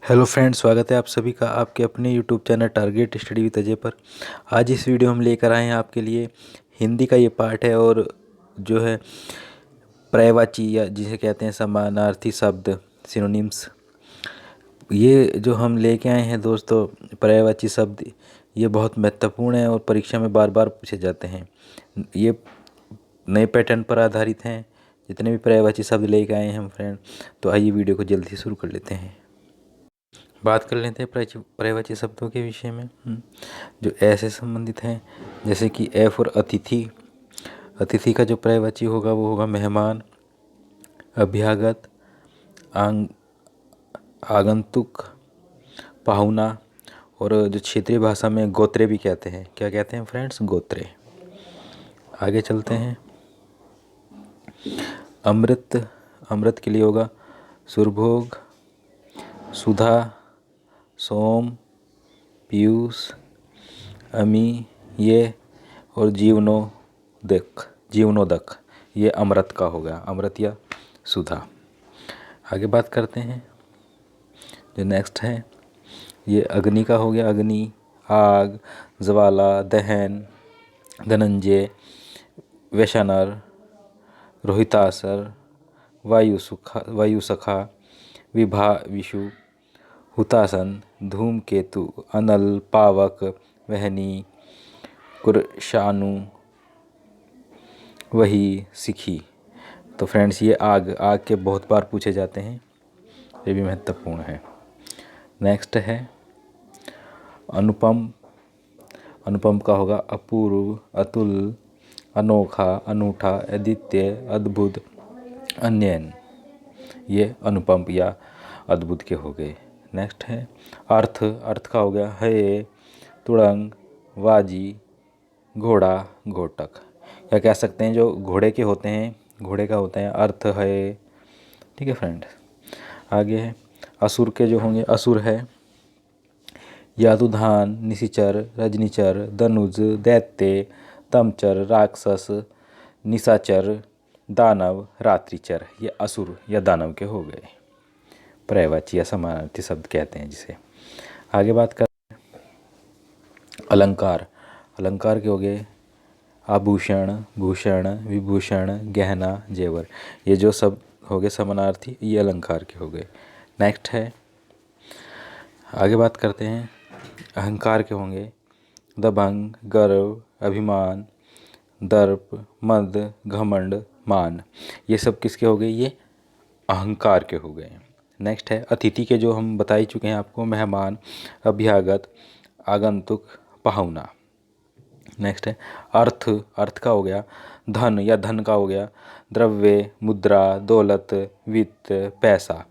Hello friends, स्वागत है आप सभी का आपके अपने YouTube channel target study with Ajay पर। आज इस वीडियो हम लेकर आए हैं आपके लिए हिंदी का ये पार्ट है और जो है पर्यायवाची या जिसे कहते हैं समानार्थी शब्द सिनोनिम्स। ये जो हम लेके आए हैं दोस्तों पर्यायवाची शब्द, ये बहुत महत्वपूर्ण है और परीक्षा में बार बार पूछे जाते हैं। ये नए पैटर्न पर आधारित हैं जितने भी पर्यायवाची शब्द लेके आए हैं हम फ्रेंड। तो आइए वीडियो को जल्दी शुरू कर लेते हैं। बात कर लेते हैं पर्यायवाची शब्दों के विषय में जो ऐसे संबंधित हैं जैसे कि ए फॉर अतिथि। अतिथि का जो पर्यायवाची होगा वो होगा मेहमान, अभ्यागत, आगंतुक, पाहुना। और जो क्षेत्रीय भाषा में गोत्रे भी कहते हैं। क्या कहते हैं फ्रेंड्स? गोत्रे। आगे चलते हैं। अमृत, अमृत के लिए होगा सुरभोग, सुधा, सोम, पीयूष, अमी, ये और जीवनोदक ये अमृत का हो गया, अमृत या सुधा। आगे बात करते हैं जो नेक्स्ट है ये अग्नि का हो गया। अग्नि, आग, ज्वाला, दहन, धनंजय, वैशानर, रोहितासर, वायुसखा, विभा, विषु, हुतासन, धूमकेतु, अनल, पावक, वहनी, कुरशानु, वही, सिखी। तो फ्रेंड्स ये आग के बहुत बार पूछे जाते हैं, ये भी महत्वपूर्ण है। नेक्स्ट है अनुपम। अनुपम का होगा अपूर्व, अतुल, अनोखा, अनूठा, अद्वितीय, अद्भुत, अन्यन। ये अनुपम या अद्भुत के हो गए। नेक्स्ट है अर्थ। अर्थ का हो गया है, तुड़ंग, वाजी, घोड़ा, घोटक। या कह सकते हैं जो घोड़े के होते हैं, घोड़े का होता है अर्थ है। ठीक है फ्रेंड। आगे है असुर के जो होंगे। असुर है यादुधान, निशिचर, रजनीचर, दनुज, दैत्य, तमचर, राक्षस, निशाचर, दानव, रात्रिचर। ये असुर या दानव के हो गए। पर्यायवाची या समानार्थी शब्द कहते हैं जिसे। आगे बात कर अलंकार। अलंकार के हो गए आभूषण, भूषण, विभूषण, गहना, जेवर। ये जो सब हो गए समानार्थी, ये अलंकार के हो गए। नेक्स्ट है आगे बात करते हैं अहंकार के होंगे दबंग, गर्व, अभिमान, दर्प, मद, घमंड, मान। ये सब किसके हो गए? ये अहंकार के हो गए। नेक्स्ट है अतिथि के जो हम बता ही चुके हैं आपको, मेहमान, अभ्यागत, आगंतुक, पाहुना। नेक्स्ट है अर्थ। अर्थ का हो गया धन या धन का हो गया द्रव्य, मुद्रा, दौलत, वित्त, पैसा।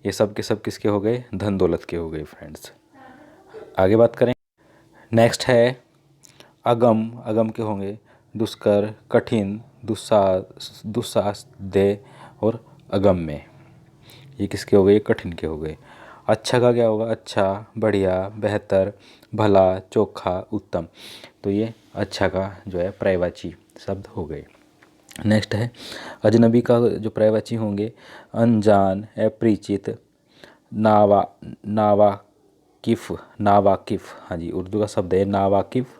ये सब के सब किसके हो गए? धन दौलत के हो गए फ्रेंड्स। आगे बात करें। नेक्स्ट है अगम। अगम के होंगे दुष्कर, कठिन, दुस्साध्य और अगम्य। ये किसके हो गए? कठिन के हो गए। अच्छा का क्या होगा? अच्छा, बढ़िया, बेहतर, भला, चोखा, उत्तम। तो ये अच्छा का जो है पर्यायवाची शब्द हो गए। नेक्स्ट है अजनबी का जो पर्यायवाची होंगे अनजान, अपरिचित, नावाकिफ। नावाकिफ, हाँ जी, उर्दू का शब्द है नावाकिफ,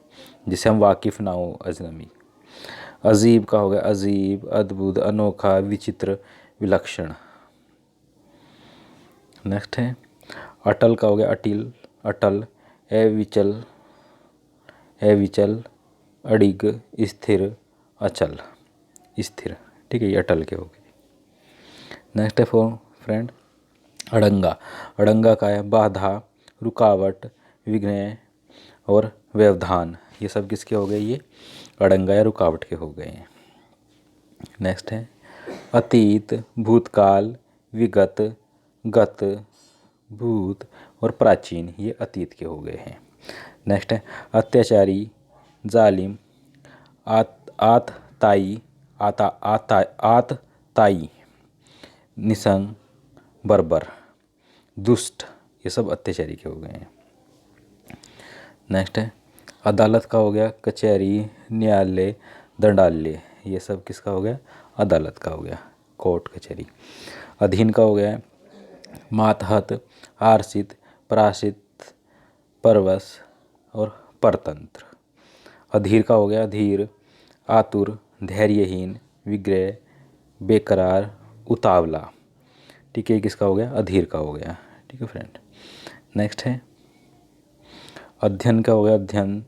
जिसे हम वाकिफ ना हो, अजनबी। अजीब का हो गया अजीब, अद्भुत, अनोखा, विचित्र, विलक्षण। नेक्स्ट है अटल का हो गया अटिल, अटल, अविचल, अडिग, स्थिर, अचल, स्थिर। ठीक है, ये अटल के हो गए। नेक्स्ट है फ्रेंड अड़ंगा। अड़ंगा का है बाधा, रुकावट, विघ्न और व्यवधान। ये सब किसके हो गए? ये अड़ंगा या रुकावट के हो गए हैं। नेक्स्ट है अतीत, भूतकाल, विगत, गत, भूत और प्राचीन। ये अतीत के हो गए हैं। नेक्स्ट है अत्याचारी, जालिम, आतताई, आतताई, निसंग, बर्बर, दुष्ट। ये सब अत्याचारी के हो गए हैं। नेक्स्ट है अदालत का हो गया कचहरी, न्यायालय, दंडालय। ये सब किसका हो गया? अदालत का हो गया, कोर्ट, कचहरी। अधीन का हो गया मातहत, आरसित, प्राशित, परवश और परतंत्र। अधीर का हो गया धीर, आतुर, धैर्यहीन, विग्रह, बेकरार, उतावला। ठीक है, ये किसका हो गया? अधीर का हो गया। ठीक है फ्रेंड। नेक्स्ट है अध्ययन का हो गया अध्ययन,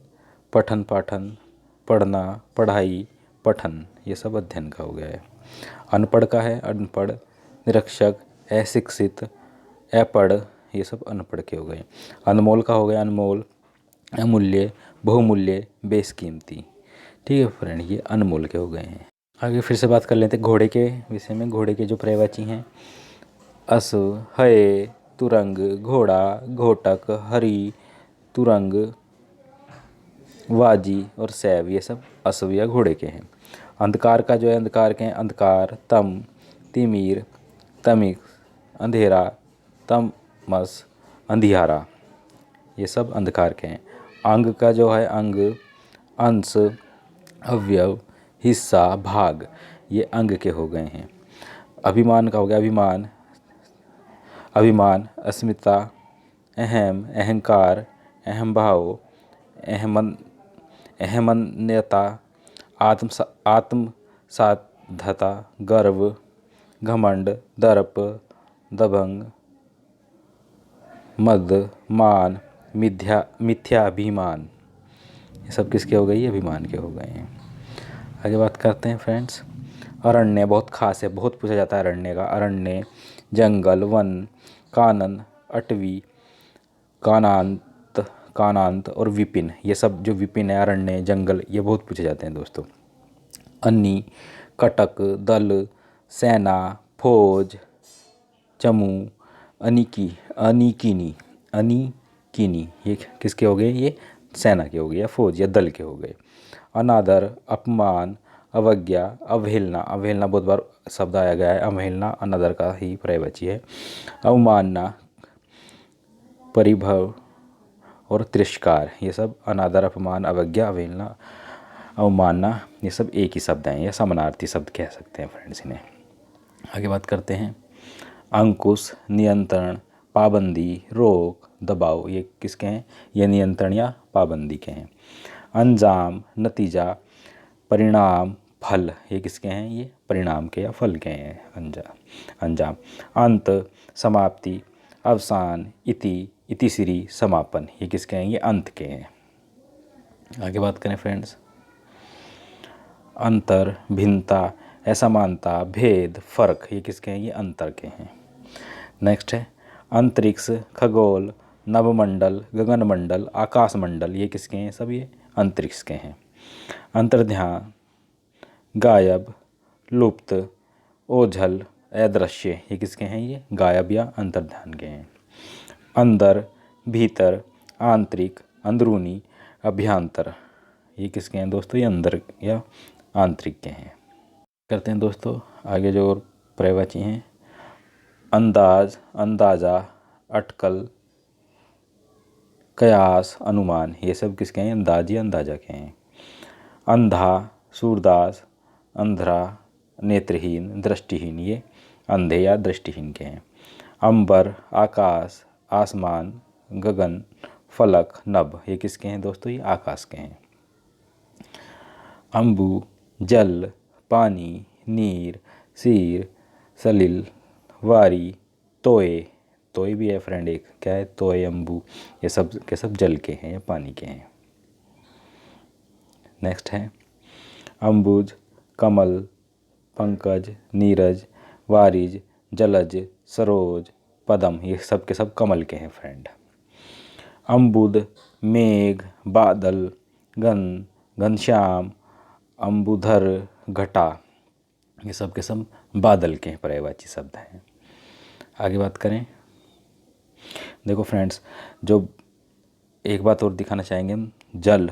पठन पाठन, पढ़ना, पढ़ाई, पठन, ये सब अध्ययन का हो गया है। अनपढ़ का है अनपढ़, निरक्षक, अशिक्षित, अपढ़, ये सब अनपढ़ के हो गए। अनमोल का हो गया अनमोल, अमूल्य, बहुमूल्य, बेशकीमती। ठीक है फ्रेंड, ये अनमोल के हो गए हैं। आगे फिर से बात कर लेते हैं घोड़े के विषय में। घोड़े के जो पर्यायवाची हैं अश्व, हय, तुरंग, घोड़ा, घोटक, हरि, तुरंग, वाजी और सैव, ये सब अश्व या घोड़े के हैं। अंधकार का जो है अंधकार के हैं अंधकार, तम, तिमिर, तमिक, अंधेरा, तमस, अंधियारा, ये सब अंधकार के हैं। अंग का जो है अंग, अंश, अवयव, हिस्सा, भाग, ये अंग के हो गए हैं। अभिमान का हो गया अभिमान, अभिमान, अस्मिता, अहम, अहंकार, अहंभाव, अहमन्यता, आत्मसाधता, गर्व, घमंड, दर्प, दबंग, मद, मान, मिथ्याभिमान, ये सब किसके हो गई? अभिमान के हो गए हैं। आगे बात करते हैं फ्रेंड्स। अरण्य बहुत खास है, बहुत पूछा जाता है अरण्य का। अरण्य, जंगल, वन, कानन, अटवी, कानांत और विपिन, ये सब जो विपिन है अरण्य, जंगल, ये बहुत पूछे जाते हैं दोस्तों। अन्नी, कटक, दल, सेना, फौज, चमू, अनिकिनी, ये किसके हो गए? ये सेना के हो गए या फौज या दल के हो गए। अनादर, अपमान, अवज्ञा, अवहेलना, अवहेलना बहुत बार शब्द आया गया है, अवहेलना अनादर का ही पर्यायवाची है। अवमानना, परिभव और तिरस्कार, ये सब अनादर, अपमान, अवज्ञा, अवहेलना, अवमानना, ये सब एक ही शब्द हैं या समानार्थी शब्द कह सकते हैं फ्रेंड्स इन्हें। आगे बात करते हैं। अंकुश, नियंत्रण, पाबंदी, रोक, दबाव, ये किसके हैं? ये नियंत्रण या पाबंदी के हैं। अंजाम, नतीजा, परिणाम, फल, ये किसके हैं? ये परिणाम के या फल के हैं अंजाम। अंत, समाप्ति, अवसान, इतिश्री, समापन, ये किसके हैं? ये अंत के हैं। आगे बात करें फ्रेंड्स। अंतर, भिन्नता, असमानता, भेद, फर्क, ये किसके हैं? ये अंतर के हैं। नेक्स्ट है अंतरिक्ष, खगोल, नवमंडल, गगनमंडल, आकाशमंडल, ये किसके हैं? सब ये अंतरिक्ष के हैं। अंतर्ध्यान, गायब, लुप्त, ओझल, अदृश्य, ये किसके हैं? ये गायब या अंतर्ध्यान के हैं। अंदर, भीतर, आंतरिक, अंदरूनी, अभ्यंतर, ये किसके हैं दोस्तों? ये अंदर या आंतरिक के हैं। करते हैं दोस्तों आगे जो और पर्यायवाची हैं। अंदाज, अंदाजा, अटकल, कयास, अनुमान, ये सब किसके हैं? अंदाज या अंदाजा के हैं। अंधा, सूरदास, अंधरा, नेत्रहीन, दृष्टिहीन, ये अंधे या दृष्टिहीन के हैं। अंबर, आकाश, आसमान, गगन, फलक, नभ, ये किसके हैं दोस्तों? ये आकाश के हैं। अम्बु, जल, पानी, नीर, सीर, सलिल, वारी, तोय भी है फ्रेंड एक, क्या है? तोय, अम्बु, ये सब के सब जल के हैं या पानी के हैं। नेक्स्ट है अम्बुज, कमल, पंकज, नीरज, वारिज, जलज, सरोज, पदम, ये सब के सब कमल के हैं फ्रेंड। अम्बुद, मेघ, बादल, घनश्याम, अम्बुधर, घटा, ये सब के सब बादल के पर्यायवाची शब्द हैं। आगे बात करें। देखो फ्रेंड्स, जो एक बात और दिखाना चाहेंगे हम, जल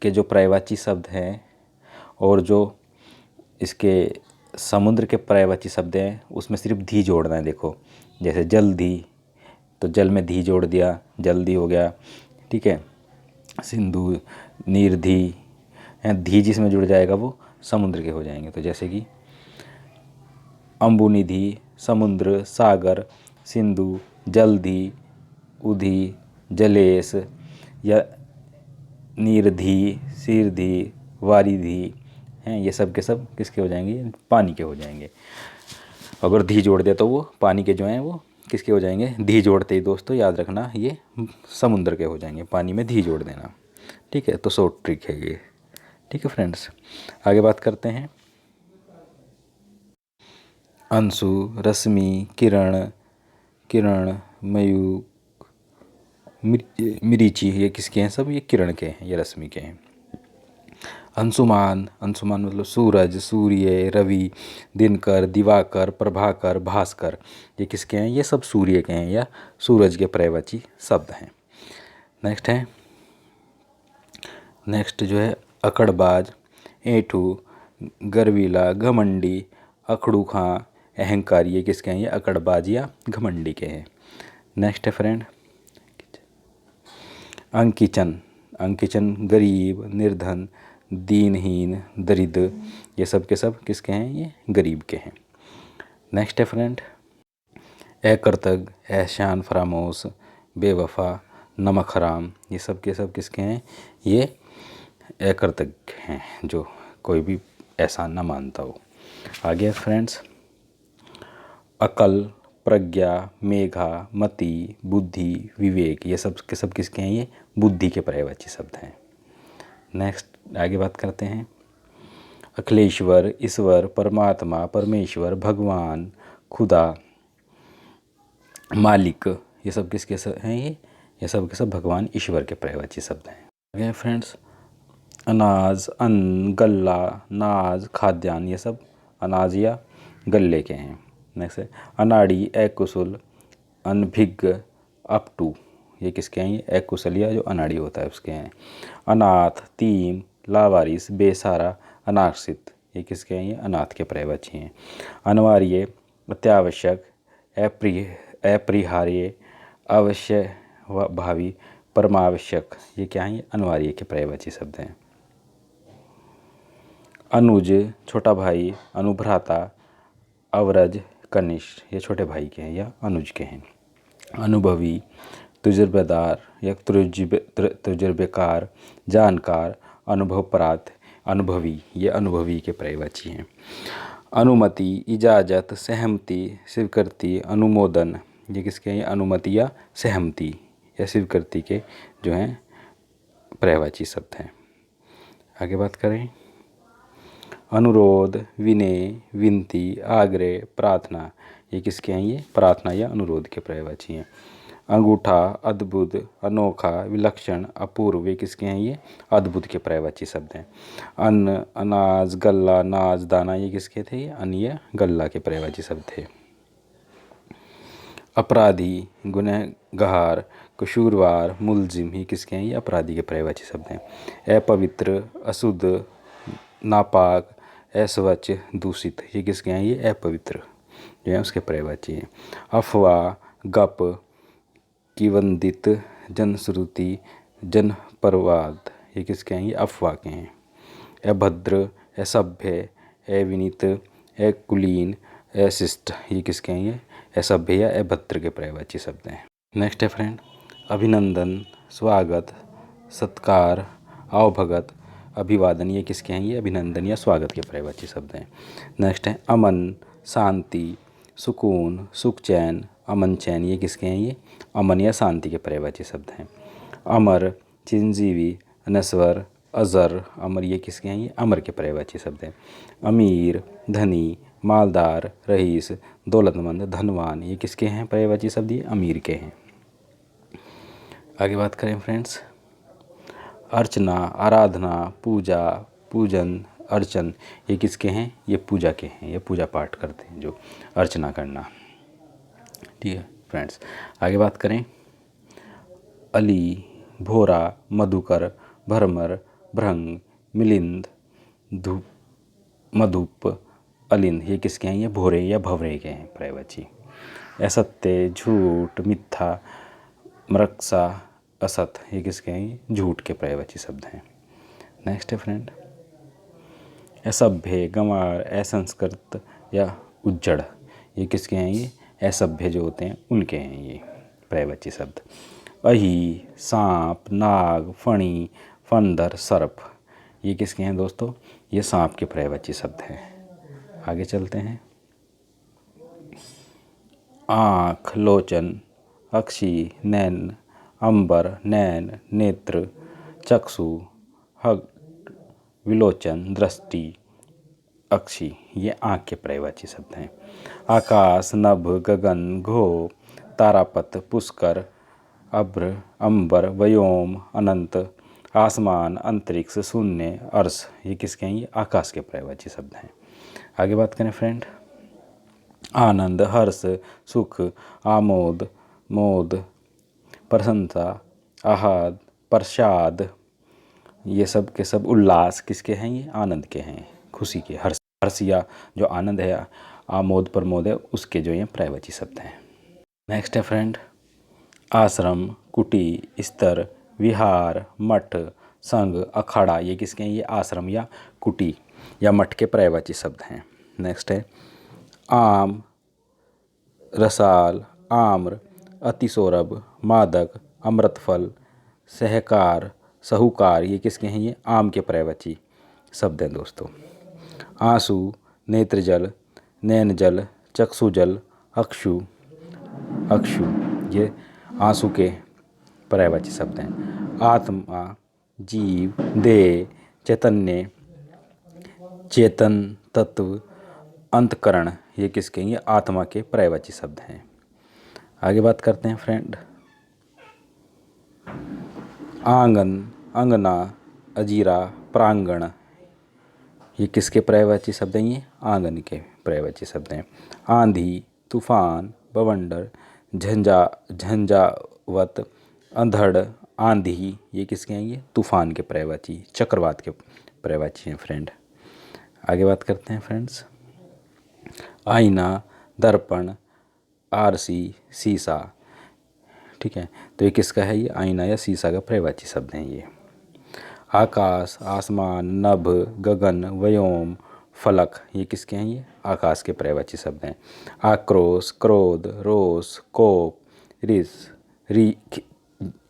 के जो पर्यायवाची शब्द हैं और जो इसके समुद्र के पर्यायवाची शब्द हैं उसमें सिर्फ धी जोड़ना है। देखो जैसे जल्दी, तो जल में धी जोड़ दिया, जल्दी हो गया। ठीक है। सिंधु, निर्धी, धी जिसमें जुड़ जाएगा वो समुद्र के हो जाएंगे। तो जैसे कि अम्बुनिधि, समुद्र, सागर, सिंधु, जल्दी, उधी, जलेस या नीरधी, शीरधी, वारिधी हैं, ये सब के सब किसके हो जाएंगे? पानी के हो जाएंगे। अगर धी जोड़ दे तो वो पानी के जो हैं वो किसके हो जाएंगे? धी जोड़ते ही दोस्तों याद रखना ये समुद्र के हो जाएंगे, पानी में धी जोड़ देना। ठीक है, तो शॉर्ट ट्रिक है ये। ठीक है फ्रेंड्स, आगे बात करते हैं। अंशु, रश्मि, किरण, किरण, मयूख, मिरीची, ये किसके हैं? सब ये किरण के हैं, ये रश्मि के हैं। अंशुमान, अंशुमान मतलब सूरज, सूर्य, रवि, दिनकर, दिवाकर, प्रभाकर, भास्कर, ये किसके हैं? ये सब सूर्य के हैं या सूरज के पर्यायवाची शब्द हैं। नेक्स्ट है, नेक्स्ट जो है अकड़बाज, ऐंठू, गर्वीला, घमंडी, अखड़ू खां, अहंकारी, ये किसके हैं? ये अकड़बाज या घमंडी के हैं। नेक्स्ट है फ्रेंड अंकिचन, अंकिचन गरीब, निर्धन, दीनहीन, दरिद्र, ये सब के सब किसके हैं? ये गरीब के हैं। नेक्स्ट है फ्रेंड अकृतज्ञ, एहसान फरामोश, बेवफा, नमक हराम, ये सब के सब किसके हैं? ये अकृतज्ञ हैं, जो कोई भी एहसान ना मानता हो। आगे फ्रेंड्स अकल, प्रज्ञा, मेघा, मति, बुद्धि, विवेक, ये सब के सब किसके हैं? ये बुद्धि के पर्यायवाची शब्द हैं। नेक्स्ट आगे बात करते हैं अखिलेश्वर, ईश्वर, परमात्मा, परमेश्वर, भगवान, खुदा, मालिक, ये सब किसके हैं? ये सब के सब भगवान ईश्वर के पर्यायवाची शब्द हैं। आगे फ्रेंड्स अनाज, अन्न, गल्ला, नाज, खाद्यान्न, ये सब अनाज या गल्ले के हैं। नेक्स्ट है अनाड़ी, अकुशल, अनभिज्ञ, अपटू, ये किसके हैं? ये अकुशल या जो अनाड़ी होता है उसके हैं। अनाथ, तीन, लावारिस, बेसहारा, अनाश्रित, ये किसके हैं? ये अनाथ के पर्यायवाची हैं। अनिवार्य, अत्यावश्यक, अपरिहार्य, अवश्य भावी, परमावश्यक, ये क्या हैं? ये अनिवार्य के पर्यायवाची शब्द हैं। अनुज, छोटा भाई, अनुभ्राता, अवरज, कनिष्ठ, ये छोटे भाई के हैं या अनुज के हैं। अनुभवी, तजुर्बेदार या तजुर्बेकार, जानकार, अनुभवप्राप्त, अनुभवी, ये अनुभवी के पर्यायवाची हैं। अनुमति, इजाज़त, सहमति, स्वीकृति, अनुमोदन, ये किसके हैं? ये अनुमति या सहमति या स्वीकृति के जो हैं पर्यायवाची शब्द हैं। आगे बात करें अनुरोध, विनय, विनती, आग्रह, प्रार्थना, ये किसके हैं? ये प्रार्थना या अनुरोध के पर्यायवाची हैं। अंगूठा, अद्भुत, अनोखा, विलक्षण, अपूर्व, ये किसके हैं? ये अद्भुत के पर्यायवाची शब्द हैं। अन्न, अनाज, गल्ला, नाज, दाना, ये किसके थे? ये अन्न या गल्ला के पर्यायवाची शब्द थे। अपराधी, गुनहगार, कसूरवार, मुलजिम, ये किसके हैं? ये अपराधी के पर्यायवाची शब्द हैं। अपवित्र, अशुद्ध, नापाक, अस्वच्छ, दूषित, ये किसके हैं? ये अपवित्र जो है उसके पर्यायवाची हैं। अफवाह, गप, किवंदित, जनश्रुति, जनपरवाद, ये किसके हैं? ये अफवाह के हैं। अभद्र, असभ्य, अविनीत, अकुलीन, अशिष्ट, ये किसके हैं? ये असभ्य या अभद्र के पर्यायवाची शब्द हैं। नेक्स्ट है फ्रेंड अभिनंदन, स्वागत, सत्कार, आवभगत, अभिवादन, ये किसके हैं? ये अभिनंदन या स्वागत के पर्यायवाची शब्द हैं। नेक्स्ट है अमन, शांति, सुकून, सुख चैन, अमन चैन, ये किसके हैं? ये अमन या शांति के पर्यायवाची शब्द हैं। अमर, चिरंजीवी, अनश्वर, अजर, अमर, ये किसके हैं? ये अमर के पर्यायवाची शब्द हैं। अमीर, धनी, मालदार, रईस, दौलतमंद, धनवान, ये किसके हैं पर्यायवाची शब्द? ये अमीर के हैं। आगे बात करें फ्रेंड्स अर्चना, आराधना, पूजा, पूजन, अर्चन, ये किसके हैं? ये पूजा के हैं, ये पूजा पाठ करते हैं जो अर्चना करना। ठीक है फ्रेंड्स, आगे बात करें अली, भोरा, मधुकर, भरमर, भृंग, मिलिंद, धूप, मधुप, अलिंद, ये किसके हैं? ये भोरे या भवरे के हैं पर्यायवाची। असत्य, झूठ, मिथ्या, मृक्षा, असत, ये किसके हैं? ये झूठ के पर्यायवाची शब्द हैं। नेक्स्ट है फ्रेंड असभ्य, गंवार, असंस्कृत या उज्जड़, ये किसके हैं? ये असभ्य जो होते हैं उनके हैं ये पर्यायवाची शब्द। अही, सांप, नाग, फणी, फंदर, सर्प, ये किसके हैं दोस्तों? ये सांप के पर्यायवाची शब्द हैं। आगे चलते हैं। आँख, लोचन, अक्षी, नैन, अंबर, नैन, नेत्र, चक्षु, हग, विलोचन, दृष्टि, अक्षी, ये आँख के पर्यायवाची शब्द हैं। आकाश, नभ, गगन, घो, तारापथ, पुष्कर, अभ्र, अंबर, व्योम, अनंत, आसमान, अंतरिक्ष, शून्य, अर्श, ये किसके हैं? ये आकाश के पर्यायवाची शब्द हैं। आगे बात करें फ्रेंड। आनंद, हर्ष, सुख, आमोद, मोद, प्रशंसा, आह्लाद, प्रसाद, ये सब के सब उल्लास किसके हैं? ये आनंद के हैं, खुशी के। हर्ष या जो आनंद है, आमोद प्रमोद है, उसके जो ये पर्यायवाची शब्द हैं। नेक्स्ट है फ्रेंड, आश्रम, कुटी, स्तर, विहार, मठ, संघ, अखाड़ा, ये किसके हैं? ये आश्रम या कुटी या मठ के पर्यायवाची शब्द हैं। नेक्स्ट है आम, रसाल, आम्र, अतिसौरभ, मादक, अमृतफल, सहकार, साहूकार, ये किसके हैं? ये आम के पर्यायवाची शब्द हैं दोस्तों। आंसू, नेत्रजल, नैनजल, चक्षुजल, अक्षु, ये आंसू के पर्यायवाची शब्द हैं। आत्मा, जीव, देह, चैतन्य, चेतन, तत्व, अंतकरण, ये किसके हैं? ये आत्मा के पर्यायवाची शब्द हैं। आगे बात करते हैं फ्रेंड। आंगन, अंगना, अजीरा, प्रांगण, ये किसके पर्यायवाची शब्द हैं? ये आंगन के पर्यायवाची शब्द हैं। आंधी, तूफान, बवंडर, झंझावत, अंधड़, आंधी, ये किसके हैं? ये तूफान के पर्यायवाची, चक्रवात के पर्यायवाची हैं फ्रेंड। आगे बात करते हैं फ्रेंड्स। आईना, दर्पण, आरसी, शीशा, ठीक है, तो ये किसका है? ये आईना या शीशा का पर्यायवाची शब्द हैं ये। आकाश, आसमान, नभ, गगन, व्योम, फलक, ये किसके हैं? ये आकाश के पर्यायवाची शब्द हैं। आक्रोश, क्रोध, रोष, कोप,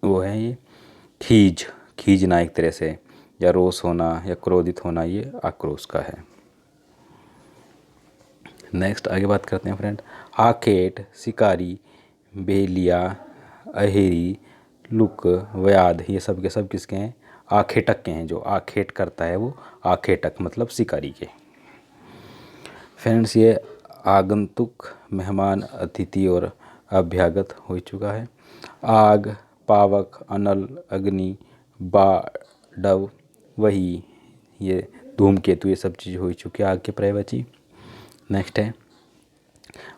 वो है ये खींचना एक तरह से, या रोष होना या क्रोधित होना, ये आक्रोश का है। नेक्स्ट आगे बात करते हैं फ्रेंड। आखेट, शिकारी, बेलिया, अहेरी, लुक, व्याध, ये सब के सब किसके हैं? आखेटक के हैं। जो आखेट करता है वो आखेटक मतलब शिकारी के। फ्रेंड्स, ये आगंतुक, मेहमान, अतिथि और अभ्यागत हो चुका है। आग, पावक, अनल, अग्नि, बाडव, वही, ये धूमकेतु, ये सब चीज़ हो चुकी है आग के पर्यायवाची। नेक्स्ट है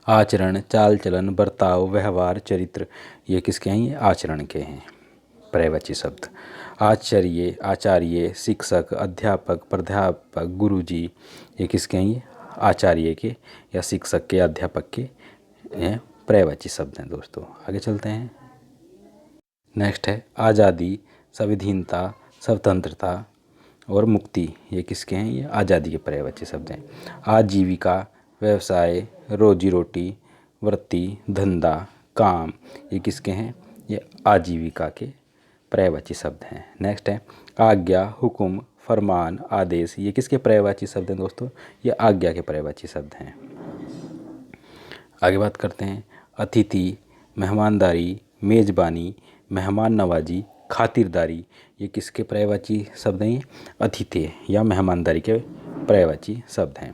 आचरण, चाल चलन, बर्ताव, व्यवहार, चरित्र, ये किसके हैं? ये आचरण के हैं पर्यायवाची शब्द। आचार्य, शिक्षक, अध्यापक, प्राध्यापक, गुरुजी, ये किसके हैं? ये आचार्य के या शिक्षक के, अध्यापक के पर्यायवाची शब्द हैं दोस्तों। आगे चलते हैं। नेक्स्ट है आज़ादी, संविधानता, स्वतंत्रता और मुक्ति, ये किसके हैं? ये आज़ादी के पर्यायवाची शब्द हैं। आजीविका, व्यवसाय, रोजी रोटी, वृत्ति, धंधा, काम, ये किसके हैं? ये आजीविका के पर्यायवाची शब्द हैं। नेक्स्ट है आज्ञा, हुक्म, फरमान, आदेश, ये किसके पर्यायवाची शब्द हैं दोस्तों? ये आज्ञा के पर्यायवाची शब्द हैं। आगे बात करते हैं अतिथि, मेहमानदारी, मेज़बानी, मेहमान नवाजी, खातिरदारी, ये किसके पर्यायवाची शब्द हैं? अतिथि या मेहमानदारी के पर्यायवाची शब्द हैं।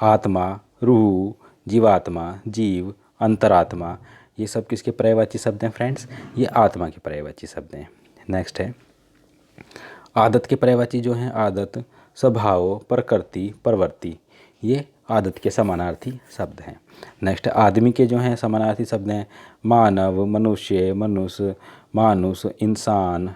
आत्मा, रूह, जीवात्मा, जीव, अंतरात्मा, ये सब किसके पर्यायवाची शब्द हैं फ्रेंड्स? ये आत्मा के पर्यायवाची शब्द हैं। नेक्स्ट है आदत के पर्यायवाची जो हैं आदत, स्वभाव, प्रकृति, प्रवृत्ति, ये आदत के समानार्थी शब्द हैं। नेक्स्ट आदमी के जो हैं समानार्थी शब्द हैं मानव, मनुष्य, मनुष्य, मानुष, इंसान,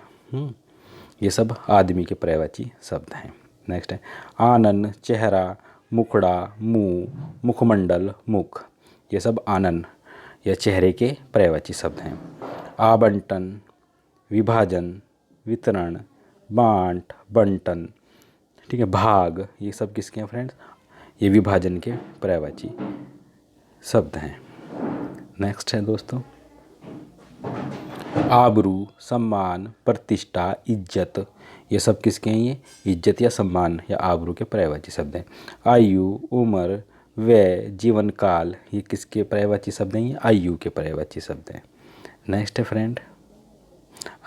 ये सब आदमी के पर्यायवाची शब्द हैं। नेक्स्ट है आनन, चेहरा, मुखड़ा, मुंह, मुखमंडल, मुख, ये सब आनन या चेहरे के पर्यायवाची शब्द हैं। आवंटन, विभाजन, वितरण, बांट, बंटन, ठीक है, भाग, ये सब किसके हैं फ्रेंड्स? ये विभाजन के पर्यायवाची शब्द हैं। नेक्स्ट है दोस्तों आबरू, सम्मान, प्रतिष्ठा, इज्जत, ये सब किसके हैं? ये इज्जत या सम्मान या आबरू के पर्यायवाची शब्द हैं। आयु, उम्र, व्यय, जीवन काल, ये किसके पर्यायवाची शब्द हैं? ये आयु के पर्यायवाची शब्द हैं। नेक्स्ट है फ्रेंड,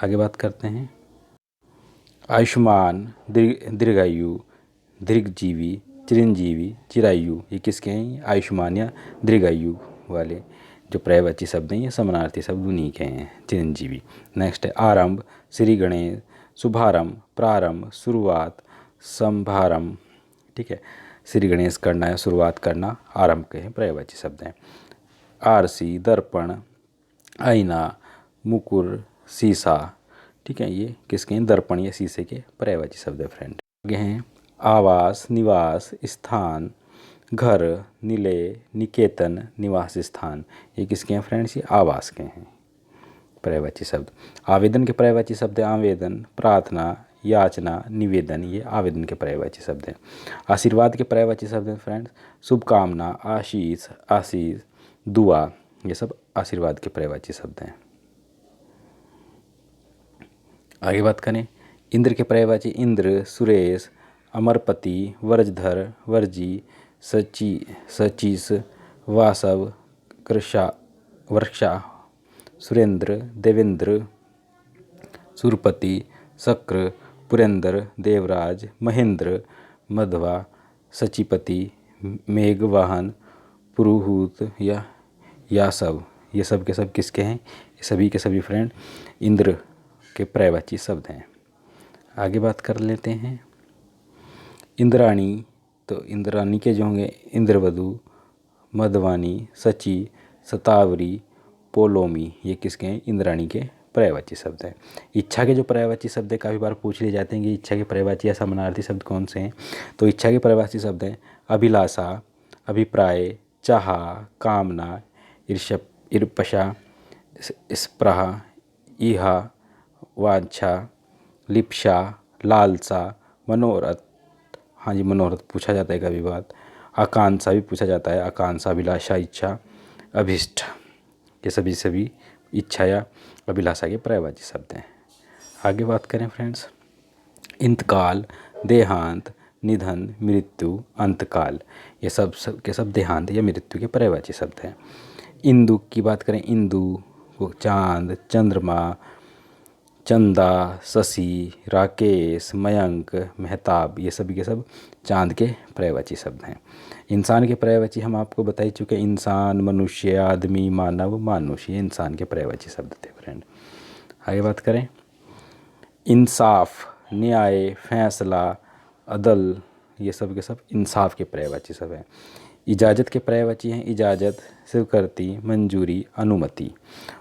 आगे बात करते हैं। आयुष्मान, दीर्घायु, दीर्घजीवी, चिरंजीवी, चिरायु, ये किसके हैं? आयुष्मान या दीर्घायु वाले जो पर्यायवाची शब्द हैं ये समानार्थी शब्द उन्हीं के हैं, चिरंजीवी। नेक्स्ट है आरंभ, श्री गणेश, शुभारंभ, प्रारंभ, शुरुआत, संभारंभ। ठीक है, श्री गणेश करना या शुरुआत करना आरंभ के हैं पर्यायवाची शब्द हैं। आरसी, दर्पण, आईना, मुकुर, शीशा। ठीक है, ये किसके हैं? दर्पण या शीशे के पर्यायवाची शब्द है फ्रेंड। आगे हैं आवास, निवास, स्थान, घर, निलय, निकेतन, निवास स्थान, ये किसके हैं फ्रेंड्स? ये आवास के हैं पर्यायवाची शब्द। आवेदन के पर्यायवाची शब्द है आवेदन, प्रार्थना, याचना, निवेदन, ये आवेदन के पर्यायवाची शब्द हैं। आशीर्वाद के पर्यायवाची शब्द हैं फ्रेंड्स शुभकामना, आशीष, आशीष, दुआ, ये सब आशीर्वाद के पर्यायवाची शब्द हैं। आगे बात करें इंद्र के पर्यायवाची इंद्र, सुरेश, अमरपति, वर्जधर, वर्जी, सचीस, वासव, कृषा, वर्षा, सुरेंद्र, देवेंद्र, सुरपति, शक्र, पुरेंद्र, देवराज, महेंद्र, मध्वा, सचिपति, मेघवाहन, पुरुहूत या यासव, ये सब के सब किसके हैं? ये सभी के सभी फ्रेंड इंद्र के पर्यायवाची शब्द हैं। आगे बात कर लेते हैं इंद्राणी, तो इंद्राणी के जो होंगे इंद्रवधु, मधवानी, सची, सतावरी, पोलोमी, ये किसके हैं? इंद्राणी के पर्यायवाची शब्द हैं। इच्छा के जो पर्यायवाची शब्द है काफ़ी बार पूछ लिए जाते हैं कि इच्छा के पर्यायवाची या समानार्थी शब्द कौन से हैं। तो इच्छा के पर्यायवाची शब्द हैं अभिलाषा, अभिप्राय, चाह, कामना, ईर्ष्या, स्पृहा, इहा, वांछा, लिप्सा, लालसा, मनोरथ। हाँ जी, मनोरथ पूछा जाता है कभी बात। आकांक्षा भी पूछा जाता है, आकांक्षा, अभिलाषा, इच्छा, अभिष्ट, ये सभी इच्छा या अभिलाषा के पर्यायवाची शब्द हैं। आगे बात करें फ्रेंड्स इंतकाल, देहांत, निधन, मृत्यु, अंतकाल, ये सब के सब देहांत या मृत्यु के पर्यायवाची शब्द हैं। इंदु की बात करें इंदु को चांद, चंद्रमा, चंदा, शशि, राकेश, मयंक, मेहताब, ये सभी के सब चांद के पर्यायवाची शब्द हैं। इंसान के पर्यायवाची हम आपको बता ही चुके, इंसान, मनुष्य, आदमी, मानव, मानुष, ये इंसान के पर्यायवाची शब्द थे फ्रेंड। आगे बात करें इंसाफ, न्याय, फैसला, अदल, ये सब के सब इंसाफ के पर्यायवाची शब्द हैं। इजाज़त के पर्यायवाची हैं इजाज़त, स्वीकृति, मंजूरी, अनुमति।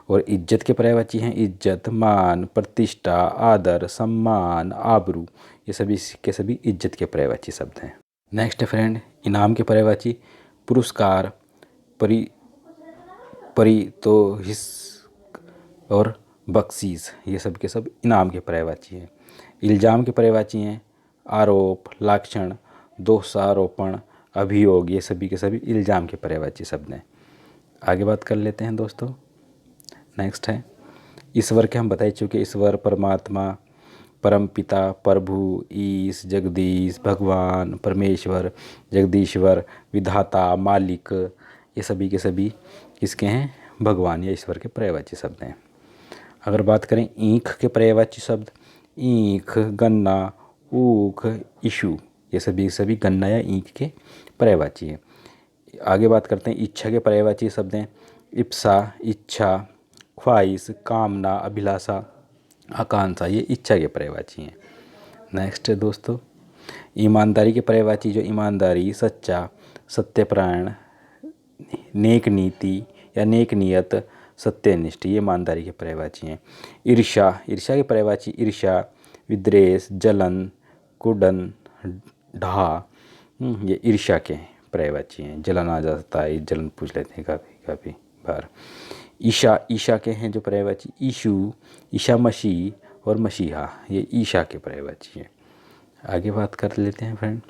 और इज्जत के पर्यायवाची हैं इज्जत, मान, प्रतिष्ठा, आदर, सम्मान, आबरू, ये सभी के सभी इज्जत के पर्यायवाची शब्द हैं। नेक्स्ट है फ्रेंड इनाम के पर्यायवाची पुरस्कार, परितोषिक और बख्शीश, ये सब के सब इनाम के पर्यायवाची हैं। इल्ज़ाम के पर्यायवाची हैं आरोप, लाक्षण, दोषारोपण, अभियोग, ये सभी के सभी इल्ज़ाम के पर्यायवाची शब्द हैं। आगे बात कर लेते हैं दोस्तों। नेक्स्ट है ईश्वर के हम बता ही चुके, ईश्वर, परमात्मा, परमपिता, प्रभु, ईश, जगदीश, भगवान, परमेश्वर, जगदीश्वर, विधाता, मालिक, ये सभी के सभी किसके हैं? भगवान या ईश्वर के पर्यायवाची शब्द हैं। अगर बात करें ईख के पर्यायवाची शब्द ईख, गन्ना, ऊख, इशू, ये सभी गन्ना या ईख के पर्यायवाची हैं। आगे बात करते हैं इच्छा के पर्यायवाची शब्द हैं इप्सा, इच्छा, ख्वाहिश, कामना, अभिलाषा, आकांक्षा, ये इच्छा के पर्यायवाची हैं। नेक्स्ट है दोस्तों ईमानदारी के पर्यायवाची जो ईमानदारी, सच्चा, सत्यपरायण, नेक नीति या नेक नियत, सत्यनिष्ठ, ये ईमानदारी के पर्यायवाची हैं। ईर्ष्या के पर्यायवाची ईर्ष्या, विद्वेष, जलन, कुडन, ढा, ये ईर्ष्या के पर्यायवाची हैं। जलन आ जाता है, जलन पूछ लेते हैं काफ़ी बार। ईशा के हैं जो पर्यायवाची ईशु, ईशा मसीह और मसीहा, ये ईशा के पर्यायवाची हैं। आगे बात कर लेते हैं फ्रेंड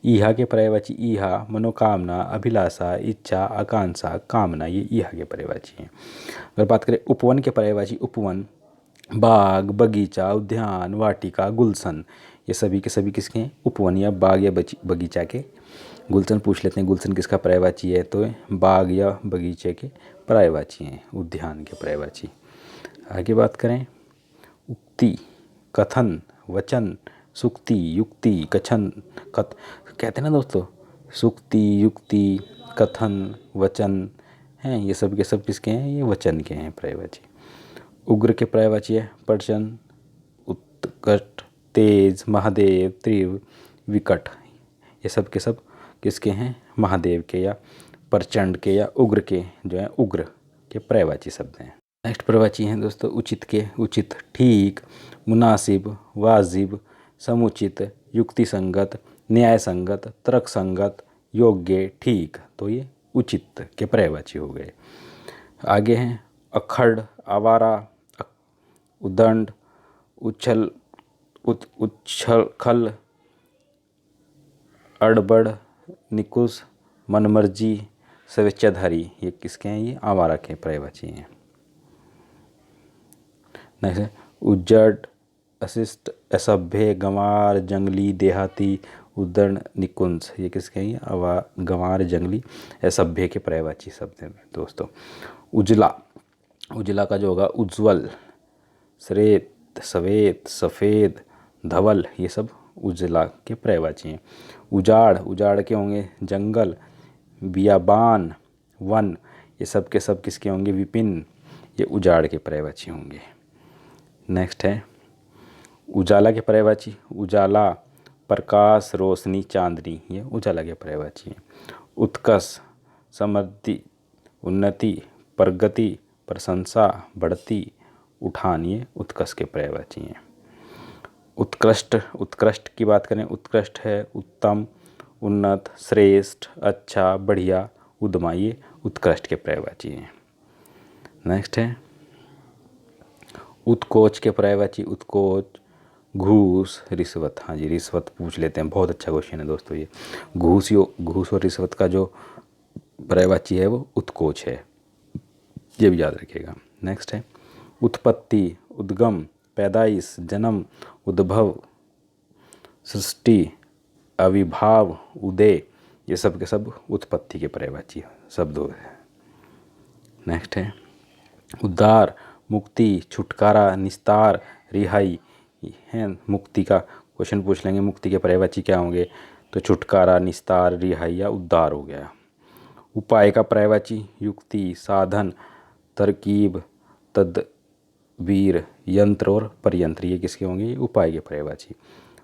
ईहा के पर्यायवाची ईहा, मनोकामना, अभिलाषा, इच्छा, आकांक्षा, कामना, ये ईहा के पर्यायवाची हैं। अगर बात करें उपवन के पर्यायवाची उपवन, बाग, बगीचा, उद्यान, वाटिका, गुलशन, ये सभी के सभी किसके हैं? उपवन या बाग या बगीचा के। गुलशन पूछ लेते हैं, गुलशन किसका पर्यायवाची है? तो बाग या बगीचे के पर्यायवाची हैं, उद्यान के पर्यायवाची। आगे बात करें, उक्ति, कथन, वचन, सुक्ति, युक्ति, कथन, कहते हैं ना दोस्तों, सुक्ति, युक्ति, कथन, वचन हैं, ये सब के सब किसके हैं? ये वचन के हैं पर्यायवाची। उग्र के पर्यायवाची है प्रचंड, उत्कट, तेज, महादेव, तीव्र, विकट, ये सब के सब किसके हैं? महादेव के या प्रचंड के या उग्र के, जो है उग्र के पर्यायवाची शब्द हैं। नेक्स्ट पर्यायवाची हैं दोस्तों उचित के, उचित, ठीक, मुनासिब, वाजिब, समुचित, युक्तिसंगत, न्याय संगत, तर्क संगत, योग्य, ठीक, तो ये उचित के पर्यायवाची हो गए। आगे हैं अखड़, आवारा, उदंड, उच्छल, अड़बड़, निकुस, मनमर्जी, स्वेच्छाधारी, ये किसके हैं? ये आवारा के पर्यायवाची हैं। नेक्स्ट है उज्जड़, अशिष्ट, असभ्य, गंवार, जंगली, देहाती, उद्दंड, निकुंज, ये किसके हैं? ये गंवार, जंगली, असभ्य के पर्यायवाची शब्द हैं दोस्तों। उजला, उजला का जो होगा उज्ज्वल, श्वेत, सफेद, सफ़ेद, धवल, ये सब उजला के पर्यायवाची हैं। उजाड़, उजाड़ के होंगे जंगल, बियाबान, वन, ये सब के सब किसके होंगे? विपिन, ये उजाड़ के पर्यायवाची होंगे। नेक्स्ट है उजाला के पर्यायवाची, उजाला, प्रकाश, रोशनी, चांदनी, ये उजाला के पर्यायवाची हैं। उत्कर्ष, समृद्धि, उन्नति, प्रगति, प्रशंसा, बढ़ती, उठान, ये उत्कर्ष के पर्यायवाची हैं। उत्कृष्ट, उत्कृष्ट की बात करें, उत्कृष्ट है उत्तम, उन्नत, श्रेष्ठ, अच्छा, बढ़िया, उद्यमा, ये उत्कृष्ट के पर्यायवाची हैं। नेक्स्ट है उत्कोच के पर्यायवाची, उत्कोच, घूस, रिश्वत, हाँ जी रिश्वत पूछ लेते हैं, बहुत अच्छा क्वेश्चन है दोस्तों ये। घूस और रिश्वत का जो पर्यायवाची है वो उत्कोच है, ये भी याद रखिएगा। नेक्स्ट है उत्पत्ति, उद्गम, पैदाइश, जन्म, उद्भव, सृष्टि, आविर्भाव, उदय, ये सब के सब उत्पत्ति के पर्यायवाची शब्द हैं। नेक्स्ट है उद्धार, मुक्ति, छुटकारा, निस्तार, रिहाई है। मुक्ति का क्वेश्चन पूछ लेंगे, मुक्ति के पर्यायवाची क्या होंगे? तो छुटकारा, निस्तार, रिहाई या उद्धार हो गया। उपाय का पर्यायवाची युक्ति, साधन, तरकीब, तदबीर, यंत्र और परयंत्र, ये किसके होंगे? उपाय के पर्यायवाची।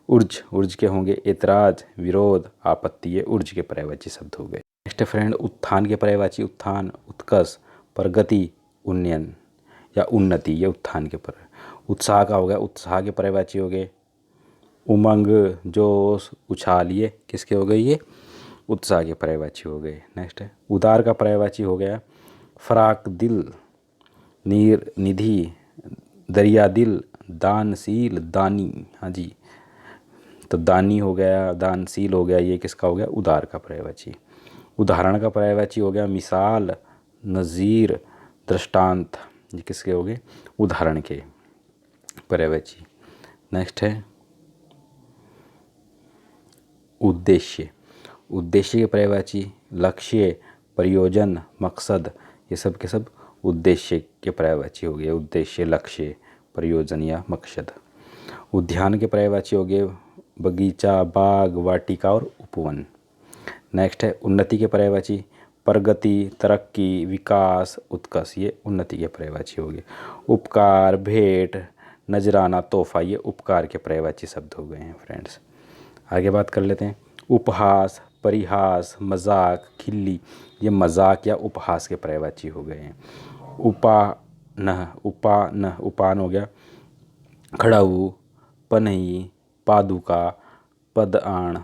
ऊर्ज, ऊर्ज के होंगे एतराज, विरोध, आपत्ति, ये ऊर्ज के पर्यायवाची शब्द हो गए। नेक्स्ट फ्रेंड उत्थान के पर्यायवाची, उत्थान, उत्कर्ष, प्रगति, उन्नयन या उन्नति, ये उत्थान के पर्याय। उत्साह का हो गया, उत्साह के पर्यायवाची हो गए उमंग, जोश, उछाल, ये किसके हो गए? ये उत्साह के पर्यायवाची हो गए। नेक्स्ट है उदार का पर्यायवाची हो गया फराक दिल, नीर, निधि, दरिया दिल, दानशील, दानी, हाँ जी तो दानी हो गया, दानशील हो गया, ये किसका हो गया? उदार का पर्यायवाची। उदाहरण का पर्यायवाची हो गया मिसाल, नज़ीर, दृष्टांत, ये किसके हो गए? उदाहरण के पर्यायवाची। नेक्स्ट है उद्देश्य, उद्देश्य के पर्यायवाची लक्ष्य, प्रयोजन, मकसद, ये सब के सब उद्देश्य के पर्यायवाची हो गए। उद्देश्य, लक्ष्य, प्रयोजन या मकसद। उद्यान के पर्यायवाची हो गए बगीचा, बाग, वाटिका और उपवन। नेक्स्ट है उन्नति के पर्यायवाची प्रगति, तरक्की, विकास, उत्कर्ष, ये उन्नति के पर्यायवाची हो गए। उपकार, भेंट, नजराना, तोहफा, ये उपकार के पर्यायवाची शब्द हो गए हैं फ्रेंड्स। आगे बात कर लेते हैं उपहास, परिहास, मजाक, खिल्ली, ये मजाक या उपहास के पर्यायवाची हो गए हैं। उपान हो गया खड़ाऊ, पनही, पादुका, पदआण,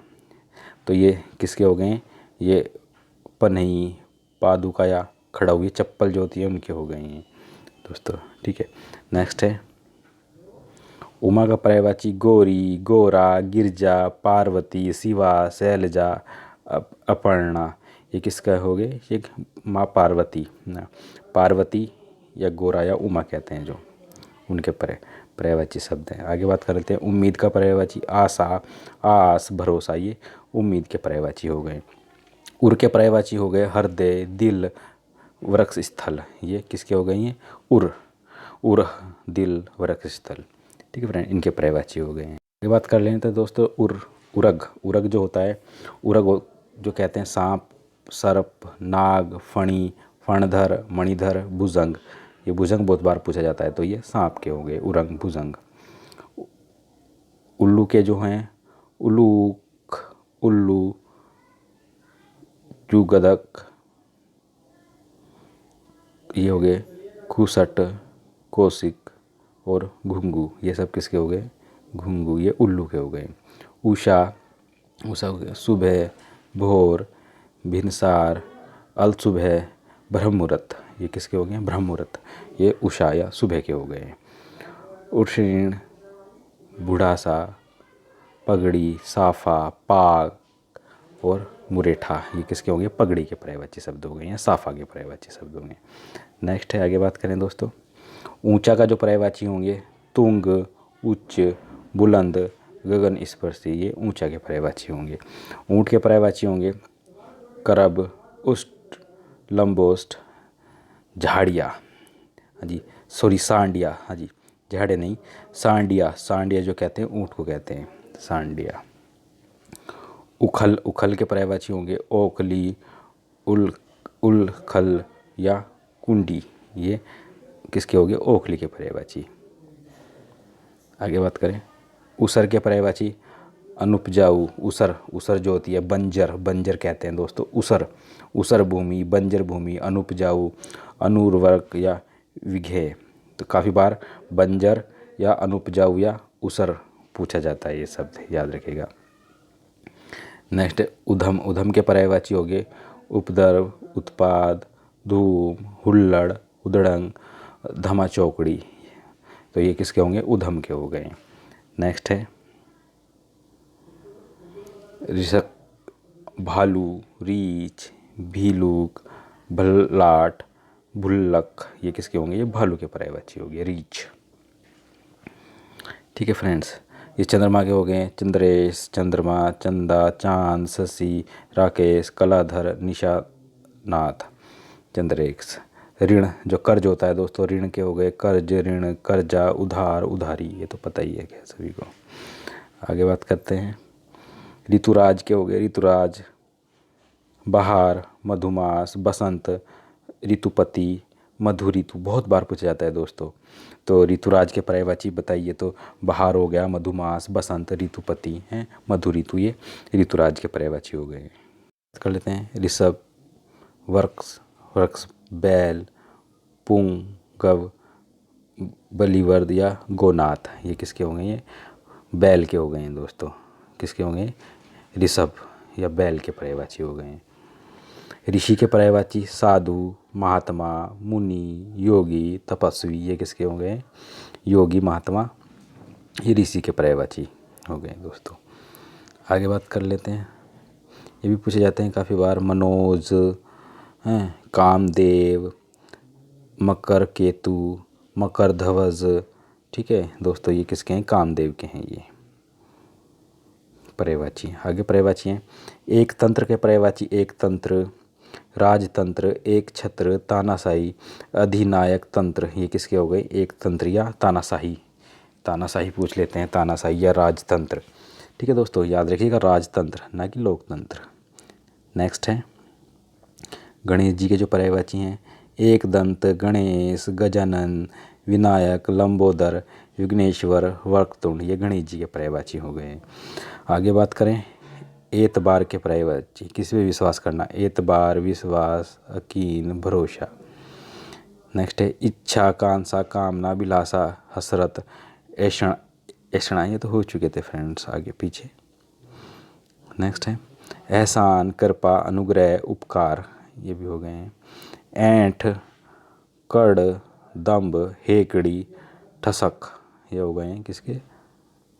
तो ये किसके हो गए? ये पनही, पादुका या खड़ाऊ, ये चप्पल जो होती है उनके हो गए हैं दोस्तों, ठीक है। नेक्स्ट है उमा का पर्यायवाची गोरी, गोरा, गिरजा, पार्वती, शिवा, शैलजा, अपर्णा, ये किसका हो गए? ये माँ पार्वती ना, पार्वती या गोरा या उमा कहते हैं जो उनके पर्यायवाची शब्द हैं। आगे बात कर लेते हैं उम्मीद का पर्यायवाची आशा, आस, भरोसा, ये उम्मीद के पर्यायवाची हो गए। उर के पर्यायवाची हो गए हृदय, दिल, वृक्ष, स्थल, ये किसके हो गए हैं उर, उर, दिल, वृक्ष, स्थल। ठीक है फ्रेंड, इनके पर्यायवाची हो गए हैं। आगे बात कर लेते हैं दोस्तों उरग। उरग जो होता है, जो कहते हैं सांप, सर्प, नाग, फणी, फणधर, मणिधर, भुजंग। ये भुजंग बहुत बार पूछा जाता है, तो ये सांप के हो गए उरंग, भुजंग। उल्लू के जो हैं उल्लूक, उल्लू, जुगदक, ये हो गए खुसट, कौशिक और घुंगू। ये सब किसके हो गए घुंगू, ये उल्लू के हो गए। उषा, उषा हो गया सुबह, भोर, भिनसार, अल सुबह, ब्रह्म मुहूर्त। ये किसके हो गए ब्रह्म मुहूर्त, ये उषा या सुबह के हो गए। उर्षीण, बुढ़ासा, पगड़ी, साफा, पाग और मुरेठा, ये किसके होंगे पगड़ी के पर्यायवाची शब्द हो गए या साफा के पर्यायवाची शब्द होंगे। नेक्स्ट है, आगे बात करें दोस्तों ऊंचा का जो पर्यायवाची होंगे तुंग, उच्च, बुलंद, गगन स्पर्शी, ये ऊंचा के पर्यायवाची होंगे। ऊंट के पर्यायवाची होंगे करब, उष्ट, लंबोष्ट, झाड़िया, हाँ जी, सॉरी सांडिया, हाँ जी, झाड़े नहीं सांडिया, सांडिया जो कहते हैं ऊंट को कहते हैं सांडिया। उखल, उखल के पर्यायवाची होंगे ओखली, उलखल या कुंडी, ये किसके होंगे ओखली के पर्यायवाची। आगे बात करें उसर के पर्यायवाची अनुपजाऊ, उसर, उसर जो होती है बंजर, बंजर कहते हैं दोस्तों उसर, उसर भूमि, बंजर भूमि, अनुपजाऊ, अनुर्वरक या विघेय। तो काफ़ी बार बंजर या अनुपजाऊ या उसर पूछा जाता है, ये शब्द याद रखिएगा। नेक्स्ट है उधम, उधम के पर्यायवाची हो गए उपद्रव, उत्पाद, धूम, हुल्लड़, उदड़ंग, धमा चौकड़ी। तो ये किसके होंगे उधम के हो गए। नेक्स्ट है ऋषक, भालू, रीछ, भीलूक, भल्लाट, भुल्लक, ये किसके होंगे ये भालू के पर्यायवाची हो गए रीछ। ठीक है फ्रेंड्स, ये चंद्रमा के हो गए चंद्रेश, चंद्रमा, चंदा, चांद, शशि, राकेश, कलाधर, निशानाथ, चंद्रेश। ऋण, जो कर्ज होता है दोस्तों ऋण के हो गए कर्ज, ऋण, कर्जा, उधार, उधारी, ये तो पता ही है क्या सभी को। आगे बात करते हैं ऋतुराज के हो गए ऋतुराज, बहार, मधुमास, बसंत, ऋतुपति, मधु ऋतु, बहुत बार पूछा जाता है दोस्तों। तो ऋतुराज के पर्यायवाची बताइए तो बहार हो गया, मधुमास, बसंत, ऋतुपति हैं, मधु ऋतु, ये ऋतुराज के पर्यायवाची हो गए। कर लेते हैं ऋषभ, वृक्ष, वृक्ष, बैल, पुंगव, बलिवर्द या गोनाथ, ये किसके हो गए ये बैल के हो गए हैं दोस्तों। किसके होंगे ऋषभ या बैल के पर्यायवाची हो गए हैं। ऋषि के पर्यायवाची साधु, महात्मा, मुनि, योगी, तपस्वी, ये किसके हो गए योगी, महात्मा, ये ऋषि के पर्यायवाची हो गए दोस्तों। आगे बात कर लेते हैं, ये भी पूछे जाते हैं काफ़ी बार मनोज हैं, कामदेव, मकर केतु, मकर ध्वज। ठीक है दोस्तों, ये किसके हैं कामदेव के हैं ये पर्यायवाची। आगे पर्यायवाची हैं एक तंत्र के पर्यायवाची एक तंत्र, राजतंत्र, एक छत्र, तानाशाही, अधिनायक तंत्र, ये किसके हो गए एक तंत्र या तानाशाही। तानाशाही पूछ लेते हैं, तानाशाही या राजतंत्र। ठीक है दोस्तों, याद रखिएगा राजतंत्र ना कि लोकतंत्र। नेक्स्ट है गणेश जी के जो पर्यायवाची हैं एक दंत, गणेश, गजानन, विनायक, लंबोदर, विघ्नेश्वर, वक्रतुंड, ये गणेश जी के पर्यायवाची हो गए। आगे बात करें एतबार के पर्यायवाची, किस पे विश्वास करना, एतबार, विश्वास, यकीन, भरोसा। नेक्स्ट है इच्छा, कांक्षा, कामना, अभिलाषा, हसरत, ऐषणा, ये तो हो चुके थे फ्रेंड्स आगे पीछे। नेक्स्ट है एहसान, कृपा, अनुग्रह, उपकार, ये भी हो गए हैं। ऐंठ, कड़, दम्भ, हेकड़ी, ठसक, ये हो गए हैं किसके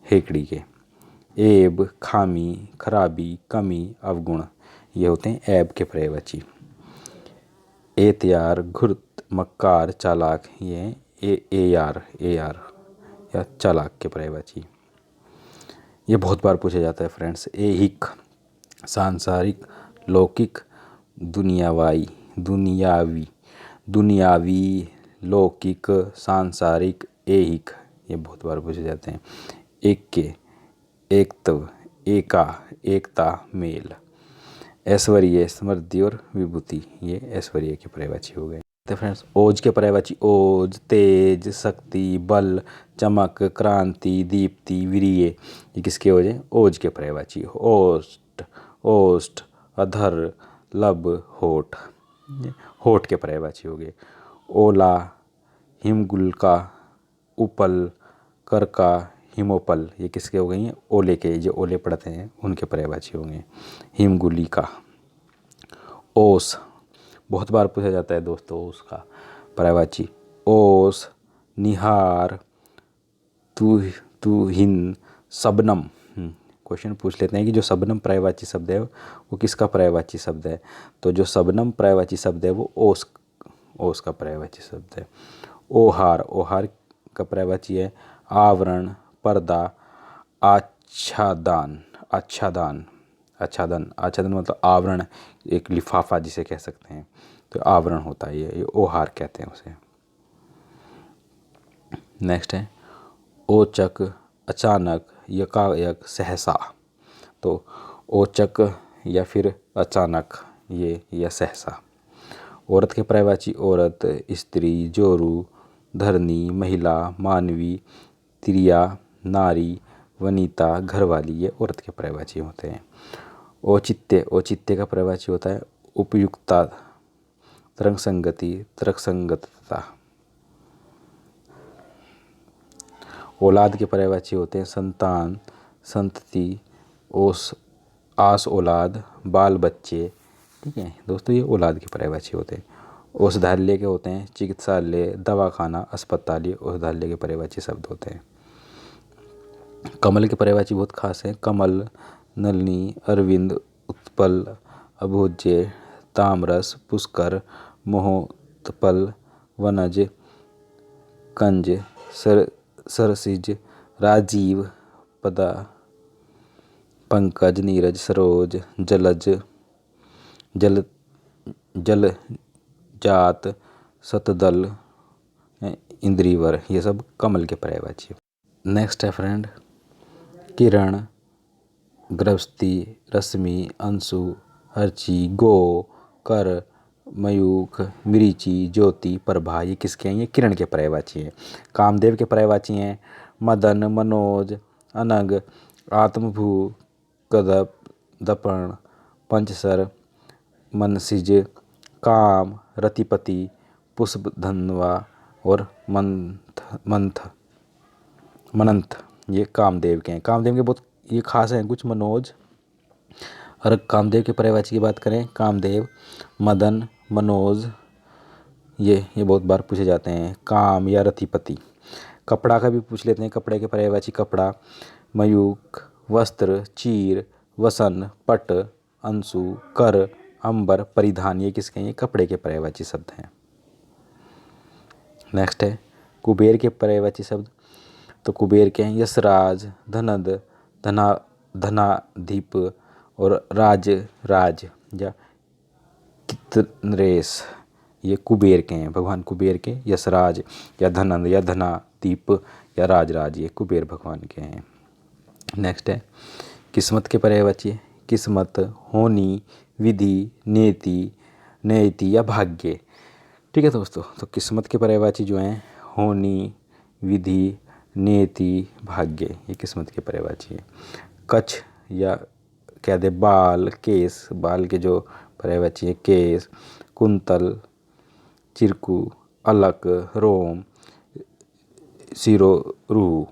हेकड़ी के। ऐब, खामी, खराबी, कमी, अवगुण, ये होते हैं ऐब के पर्यायवाची। एतयार, घुर्त, मक्कार, चालाक, ये हैं ए आर या चालाक के पर्यायवाची। ये बहुत बार पूछा जाता है फ्रेंड्स। ऐहिक, सांसारिक, लौकिक, दुनियावी, लौकिक, सांसारिक, ऐहिक, ये बहुत बार पूछे जाते हैं। ऐक्य, एकत्व, एका, एकता, मेल। ऐश्वर्य, समृद्धि और विभूति, ये ऐश्वर्य के पर्यायवाची हो गए। तो फ्रेंड्स ओज के पर्यायवाची ओज, तेज, शक्ति, बल, चमक, क्रांति, दीप्ति, वीर्य, ये किसके ओज है? ओज के पर्यायवाची। ओष्ठ, अधर, लब, होठ, होठ के पर्यायवाची हो गए। ओला, हिमगुलका, उपल, करका, हिमोपल, ये किसके हो गई हैं? ओले के, जो ओले पड़ते हैं उनके पर्यायवाची होंगे। हिमगुलिका। ओस, बहुत बार पूछा जाता है दोस्तों ओस का पर्यायवाची। ओस, निहार, तुहिन, शबनम। क्वेश्चन पूछ लेते हैं कि जो शबनम पर्यायवाची शब्द है वो किसका पर्यायवाची शब्द है। तो जो शबनम पर्यायवाची शब्द है वो ओस का पर्यायवाची शब्द है। ओहार का पर्यायवाची है आवरण, पर्दा, आच्छादन मतलब आवरण, एक लिफाफा जिसे कह सकते हैं, तो आवरण होता है ये ओहार कहते हैं उसे। नेक्स्ट है ओचक, अचानक, यकायक, सहसा। तो ओचक या फिर अचानक, ये या सहसा। औरत के पर्यायवाची औरत, स्त्री, जोरू, धरनी, महिला, मानवी, त्रिया, नारी, वनिता, घरवाली, ये औरत के पर्यायवाची होते हैं। औचित्य का पर्यायवाची होता है उपयुक्तता, तरंगसंगति, तर्कसंगतता। औलाद के पर्यायवाची होते हैं संतान, संतति, आस औलाद, बाल बच्चे। ठीक है दोस्तों, ये औलाद के पर्यायवाची होते हैं। औषधालय के होते हैं चिकित्सालय, दवाखाना, अस्पताल, ये औषधालय के पर्यायवाची शब्द होते हैं। कमल के पर्यायवाची बहुत खास हैं। कमल, नलिनी, अरविंद, उत्पल, अभोज्य, तामरस, पुष्कर, महोत्पल, वनज, कंज, सरसिज, राजीव, पदा, पंकज, नीरज, सरोज, जलज, जलजात, शतदल, इंद्रीवर, ये सब कमल के पर्यायवाची। नेक्स्ट है फ्रेंड किरण, गृहस्थी, रश्मि, अंशु, अर्ची, गो, कर, मयूख, मरीचि, ज्योति, प्रभा, ये किसके हैं? ये किरण के पर्यायवाची हैं। कामदेव के पर्यायवाची हैं मदन, मनोज, अनग, आत्मभू, कदप, दपण, पंचसर, मनसिज, काम, रतिपति, पुष्पधन्वा और मनंथ, ये कामदेव के हैं। कामदेव के बहुत ये खास हैं कुछ मनोज। और कामदेव के पर्यायवाची की बात करें, कामदेव, मदन, मनोज, ये बहुत बार पूछे जाते हैं। काम या रतिपति। कपड़ा का भी पूछ लेते हैं। कपड़े के पर्यायवाची कपड़ा, मयूख, वस्त्र, चीर, वसन, पट, अंशु, कर, अंबर, परिधान, ये किसके हैं? ये कपड़े के पर्यायवाची शब्द हैं। नेक्स्ट है कुबेर के पर्यायवाची शब्द। तो कुबेर के हैं यशराज, धनद, धनाधिप और राज या कितनरेश, ये कुबेर के हैं। भगवान कुबेर के यशराज या धनंद या धनादीप या राजराज, ये कुबेर भगवान के हैं। नेक्स्ट है किस्मत के पर्यायवाची। किस्मत, होनी, विधि, नियति या भाग्य। ठीक है दोस्तों, तो किस्मत के पर्यायवाची जो हैं होनी, विधि, नियति, भाग्य, ये किस्मत के पर्यायवाची है। कच्छ या कह दे बाल, केस, बाल के जो पर्यायवाची है केस, कुंतल, चिरकू, अलक, रोम, सिरोरूह,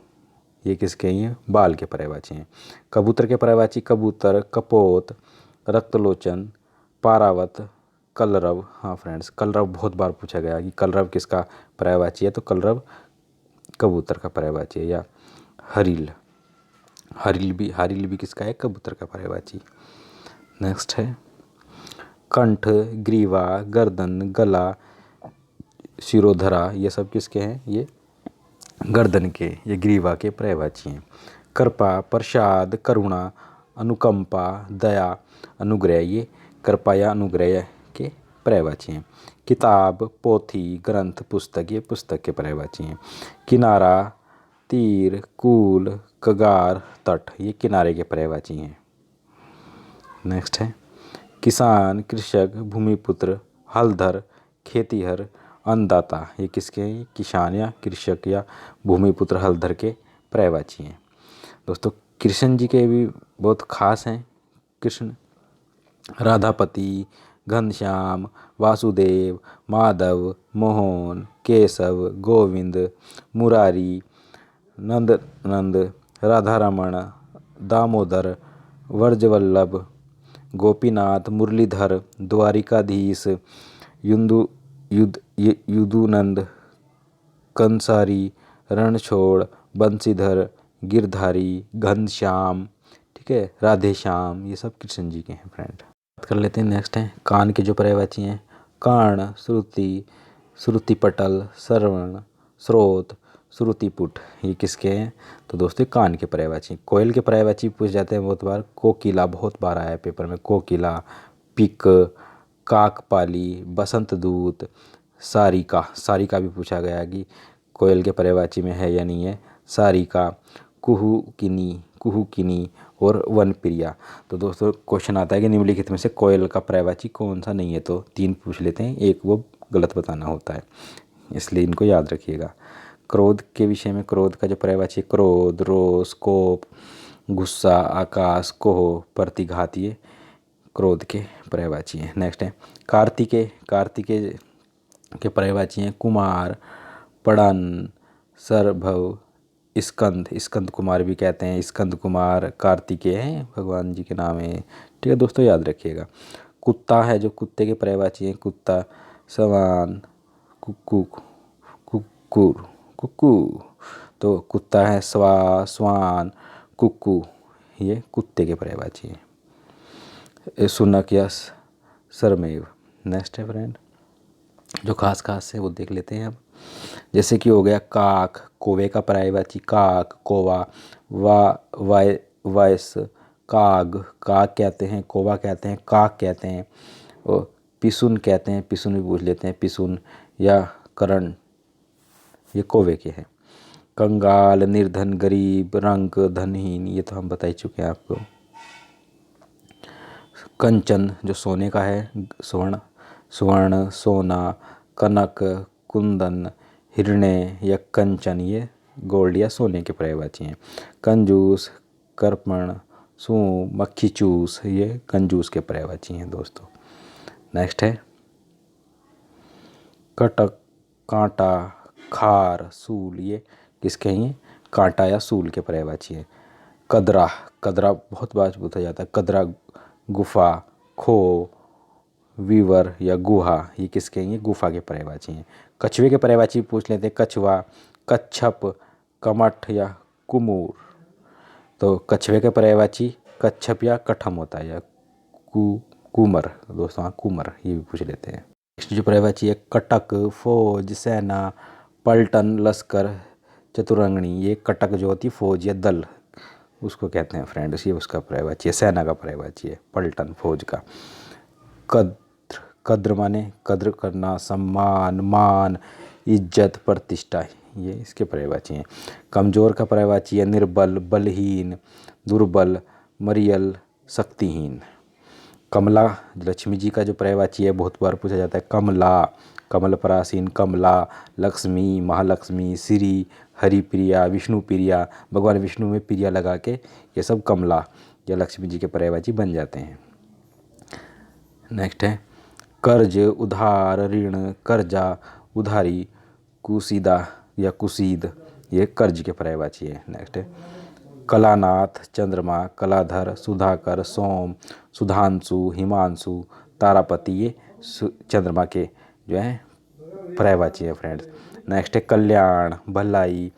ये किसके हैं? बाल के पर्यायवाची हैं। कबूतर के पर्यायवाची कबूतर, कपोत, रक्तलोचन, पारावत, कलरव। हाँ फ्रेंड्स, कलरव बहुत बार पूछा गया कि कलरव किसका पर्यायवाची है। तो कलरव कबूतर का पर्यायवाची है। या हरिल भी किसका है? कबूतर का पर्यायवाची। नेक्स्ट है कंठ, ग्रीवा, गर्दन, गला, शिरोधरा, ये सब किसके हैं? ये गर्दन के, ये ग्रीवा के पर्यायवाची हैं। कृपा, प्रसाद, करुणा, अनुकंपा, दया, अनुग्रह, ये कृपा या अनुग्रह के पर्यायवाची हैं। किताब, पोथी, ग्रंथ, पुस्तक, ये पुस्तक के पर्यायवाची हैं। किनारा, तीर, कूल, कगार, तट, ये किनारे के पर्यायवाची हैं। नेक्स्ट है किसान, कृषक, भूमिपुत्र, हलधर, खेतीहर, अन्नदाता, ये किसके हैं? किसान या कृषक या भूमिपुत्र, हलधर के पर्यायवाची हैं। दोस्तों कृष्ण जी के भी बहुत खास हैं। कृष्ण, राधापति, घनश्याम, वासुदेव, माधव, मोहन, केशव, गोविंद, मुरारी, नंद, राधारमण, दामोदर, व्रजवल्लभ, गोपीनाथ, मुरलीधर, द्वारिकाधीश, युदुनंद, कंसारी, रणछोड़, बंसीधर, गिरधारी, घनश्याम, ठीक है, राधेश्याम, ये सब कृष्ण जी के हैं फ्रेंड। बात कर लेते हैं। नेक्स्ट है कान के जो पर्यायवाची हैं। कर्ण, श्रुति, श्रुतिपटल, श्रवण, स्रोत, श्रुतिपुट, ये किसके हैं? तो दोस्तों कान के पर्यायवाची। कोयल के पर्यायवाची पूछ जाते हैं बहुत बार। कोकिला, बहुत बार आया है पेपर में। कोकिला, पिक, काकपाली, बसंत दूत, सारिका, सारिका भी पूछा गया कि कोयल के पर्यायवाची में है या नहीं है। सारिका, कुहुकिनी और वनप्रिया। तो दोस्तों क्वेश्चन आता है कि निम्नलिखित में से कोयल का पर्यायवाची कौन सा नहीं है? तो 3 पूछ लेते हैं, एक वो गलत बताना होता है, इसलिए इनको याद रखिएगा। क्रोध के विषय में, क्रोध का जो पर्यायवाची, क्रोध, रोष, कोप, गुस्सा, आकाश, कोह, प्रतिघात, ये क्रोध के पर्यायवाची हैं। नेक्स्ट है कार्तिकेय, कार्तिकेय के पर्यायवाची हैं। कुमार, पड़न, सरभव, स्कंद, स्कंद कुमार भी कहते हैं। स्कंद कुमार कार्तिकेय हैं, भगवान जी के नाम है। ठीक है दोस्तों, याद रखिएगा। कुत्ता है जो कुत्ते के पर्यायवाची हैं। कुत्ता, सवान, कुक्कू, कुक्कुर, कुक्कू। तो कुत्ता है स्वा, स्वान, कुक्कू, ये कुत्ते के पर्यायवाची हैं। सुनक या सरमेव। नेक्स्ट है फ्रेंड, जो खास खास है वो देख लेते हैं अब। जैसे कि हो गया काक, कौवे का पर्यायवाची काक, कौवा, वायस, काग, काग कहते हैं, कौवा कहते हैं, काक कहते हैं, और पिसुन कहते हैं। पिसुन भी पूछ लेते हैं, पिसुन या करण, ये कौवे के हैं। कंगाल, निर्धन, गरीब, रंक, धनहीन, ये तो हम बता ही चुके हैं आपको। कंचन जो सोने का है, स्वर्ण, सोना, कनक, कुंदन, हिरण्य या कंचन, ये गोल्ड या सोने के पर्यायवाची हैं। कंजूस, कर्पण, सूं, मक्खी चूस, ये कंजूस के पर्यायवाची हैं दोस्तों। नेक्स्ट है कटक, कांटा, खार, सूल, ये किसके हैं? कांटा या सूल के पर्यायवाची हैं। कदरा, कदरा बहुत बार पूछा जाता है। कदरा, गुफा, खो, वीवर या गुहा, ये किसके हैं? गुफा के पर्यायवाची हैं। कछुए के पर्यायवाची पूछ लेते हैं। कछुआ, कच्छप, कमठ या कुमूर। तो कछुए के पर्यायवाची कच्छप या कठम होता है, या कुमर दोस्तों, हाँ कुमर, ये भी पूछ लेते हैं। नेक्स्ट जो पर्यायवाची है कटक, फौज, सेना, पलटन, लश्कर, चतुरंगणी, ये कटक जो होती है फौज या दल, उसको कहते हैं फ्रेंड्स, ये उसका पर्यायवाची है। सेना का पर्यायवाची है पलटन, फौज का। कद्र, कद्र माने कद्र करना, सम्मान, मान, इज्जत, प्रतिष्ठा, ये इसके पर्यायवाची हैं। कमज़ोर का पर्यायवाची है निर्बल, बलहीन, दुर्बल, मरियल, शक्तिहीन। कमला, लक्ष्मी जी का जो पर्यायवाची है बहुत बार पूछा जाता है। कमला, कमल परासीन, कमला, लक्ष्मी, महालक्ष्मी, श्री, हरिप्रिया, विष्णु प्रिया, भगवान विष्णु में प्रिया लगा के ये सब कमला या लक्ष्मी जी के पर्यायवाची बन जाते हैं। नेक्स्ट है कर्ज, उधार, ऋण, कर्जा, उधारी, कुसीदा या कुसीद, ये कर्ज के पर्यायवाची है। नेक्स्ट है कलानाथ, चंद्रमा, कलाधर, सुधाकर, सोम, सुधांशु, हिमांशु, तारापति, ये चंद्रमा के जो है पर्यायवाची है फ्रेंड्स। नेक्स्ट है कल्याण, भलाई,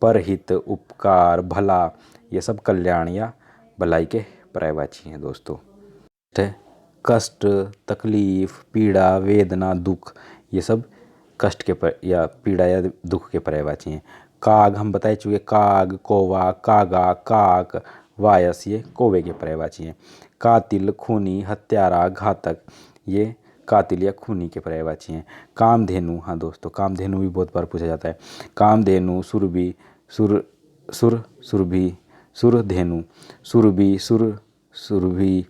परहित, उपकार, भला, ये सब कल्याण या भलाई के पर्यायवाची हैं दोस्तों। नेक्स्ट है कष्ट, तकलीफ, पीड़ा, वेदना, दुख, ये सब कष्ट के या पीड़ा या दुख के पर्यायवाची हैं। काग हम बता चुके, काग, कौवा, कागा, काक, वायस ये कौवे के पर्यायवाची हैं। कातिल, खूनी, हत्यारा, घातक ये कातिल या खूनी के पर्यायवाची हैं। कामधेनु, हाँ दोस्तों कामधेनु भी बहुत बार पूछा जाता है। कामधेनु, सुरभि, सुरभि, सुरधेनु, सुरभि, सुरभि,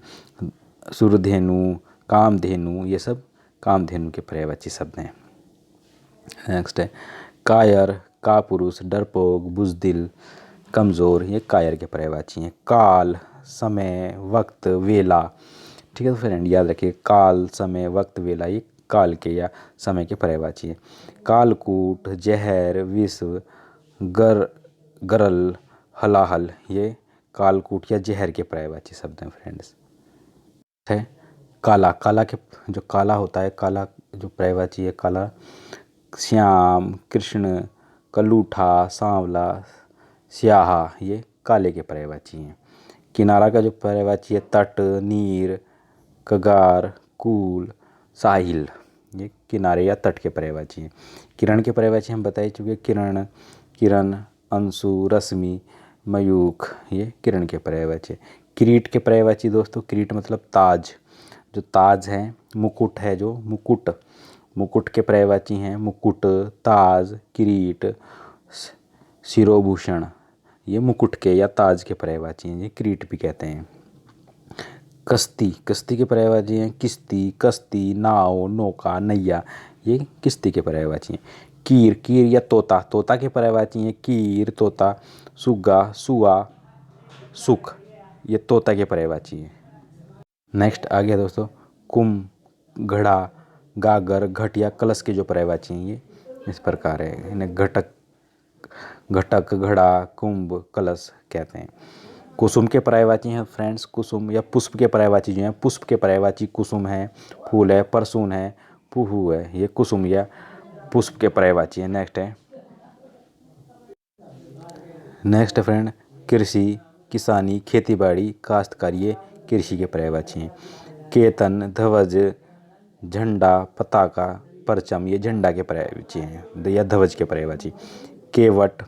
सुरधेनु, कामधेनु ये सब कामधेनु के पर्यायवाची शब्द हैं। नेक्स्ट है कायर, कापुरुष, डरपोक, बुजदिल, कमज़ोर ये कायर के पर्यायवाची हैं। काल, समय, वक्त, वेला, ठीक है तो फ्रेंड याद रखिए काल, समय, वक्त, वेला ये काल के या समय के पर्यायवाची हैं। कालकूट, जहर, विश्व, गरल, हलाहल ये कालकूट या जहर के पर्यायवाची शब्द हैं फ्रेंड्स। है काला, काला के जो काला होता है, काला जो पर्यायवाची है काला, श्याम, कृष्ण, कलूठा, सांवला, स्याहा ये काले के पर्यायवाची हैं। किनारा का जो पर्यायवाची है तट, नीर, कगार, कूल, साहिल ये किनारे या तट के पर्यायवाची हैं। किरण के पर्यायवाची हम बता ही चुके, किरण, किरण, अंशु, रश्मि, मयूख ये किरण के पर्यायवाची। किरीट के पर्यायवाची दोस्तों, किरीट मतलब ताज, जो ताज है, मुकुट है जो मुकुट, मुकुट के पर्यायवाची हैं मुकुट, ताज, किरीट, शिरोभूषण ये मुकुट के या ताज के पर्यायवाची हैं, ये किरीट भी कहते हैं। कश्ती, कश्ती के पर्यायवाची हैं किश्ती, कश्ती, नाव, नौका, नैया ये किश्ती के पर्यायवाची हैं। कीर, कीर या तोता, तोता के पर्यायवाची हैं कीर, तोता, सुग्गा, सुआ, सुख ये तोता के पर्यायवाची हैं। नेक्स्ट आ गया दोस्तों कुम, घड़ा, गागर, घट या कलश के जो पर्यायवाची हैं ये इस प्रकार है। इन्हें घटक, घटक, घड़ा, कुंभ, कलश कहते हैं। कुसुम के पर्यायवाची हैं फ्रेंड्स, कुसुम या पुष्प के पर्यायवाची जो हैं, पुष्प के पर्यायवाची कुसुम है, फूल है, परसून है, पुहू है, ये कुसुम या पुष्प के पर्यायवाची है। नेक्स्ट फ्रेंड कृषि, किसानी, खेतीबाड़ी, काश्तकारी ये कृषि के पर्यायवाची हैं। केतन, ध्वज, झंडा, पताका, परचम ये झंडा के पर्यायवाची हैं या ध्वज के पर्यायवाची। केवट,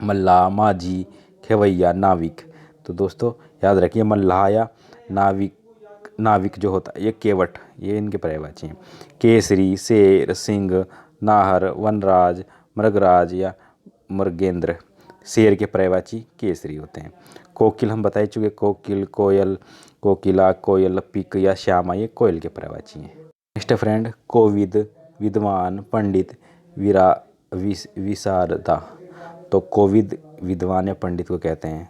मल्लाह, माझी, खेवैया, नाविक, तो दोस्तों याद रखिए मल्लाह या नाविक, नाविक जो होता है ये केवट ये इनके पर्यायवाची हैं। केसरी, शेर, सिंह, नाहर, वनराज, मृगराज या मृगेंद्र शेर के पर्यायवाची केसरी होते हैं। कोकिल हम बता चुके, कोकिल, कोयल, कोकिला, कोयल, पिक या श्यामा ये कोयल के पर्यायवाची हैं। नेक्स्ट फ्रेंड कोविद, विद्वान, पंडित, विशारदा, तो कोविद विद्वान या पंडित को कहते हैं।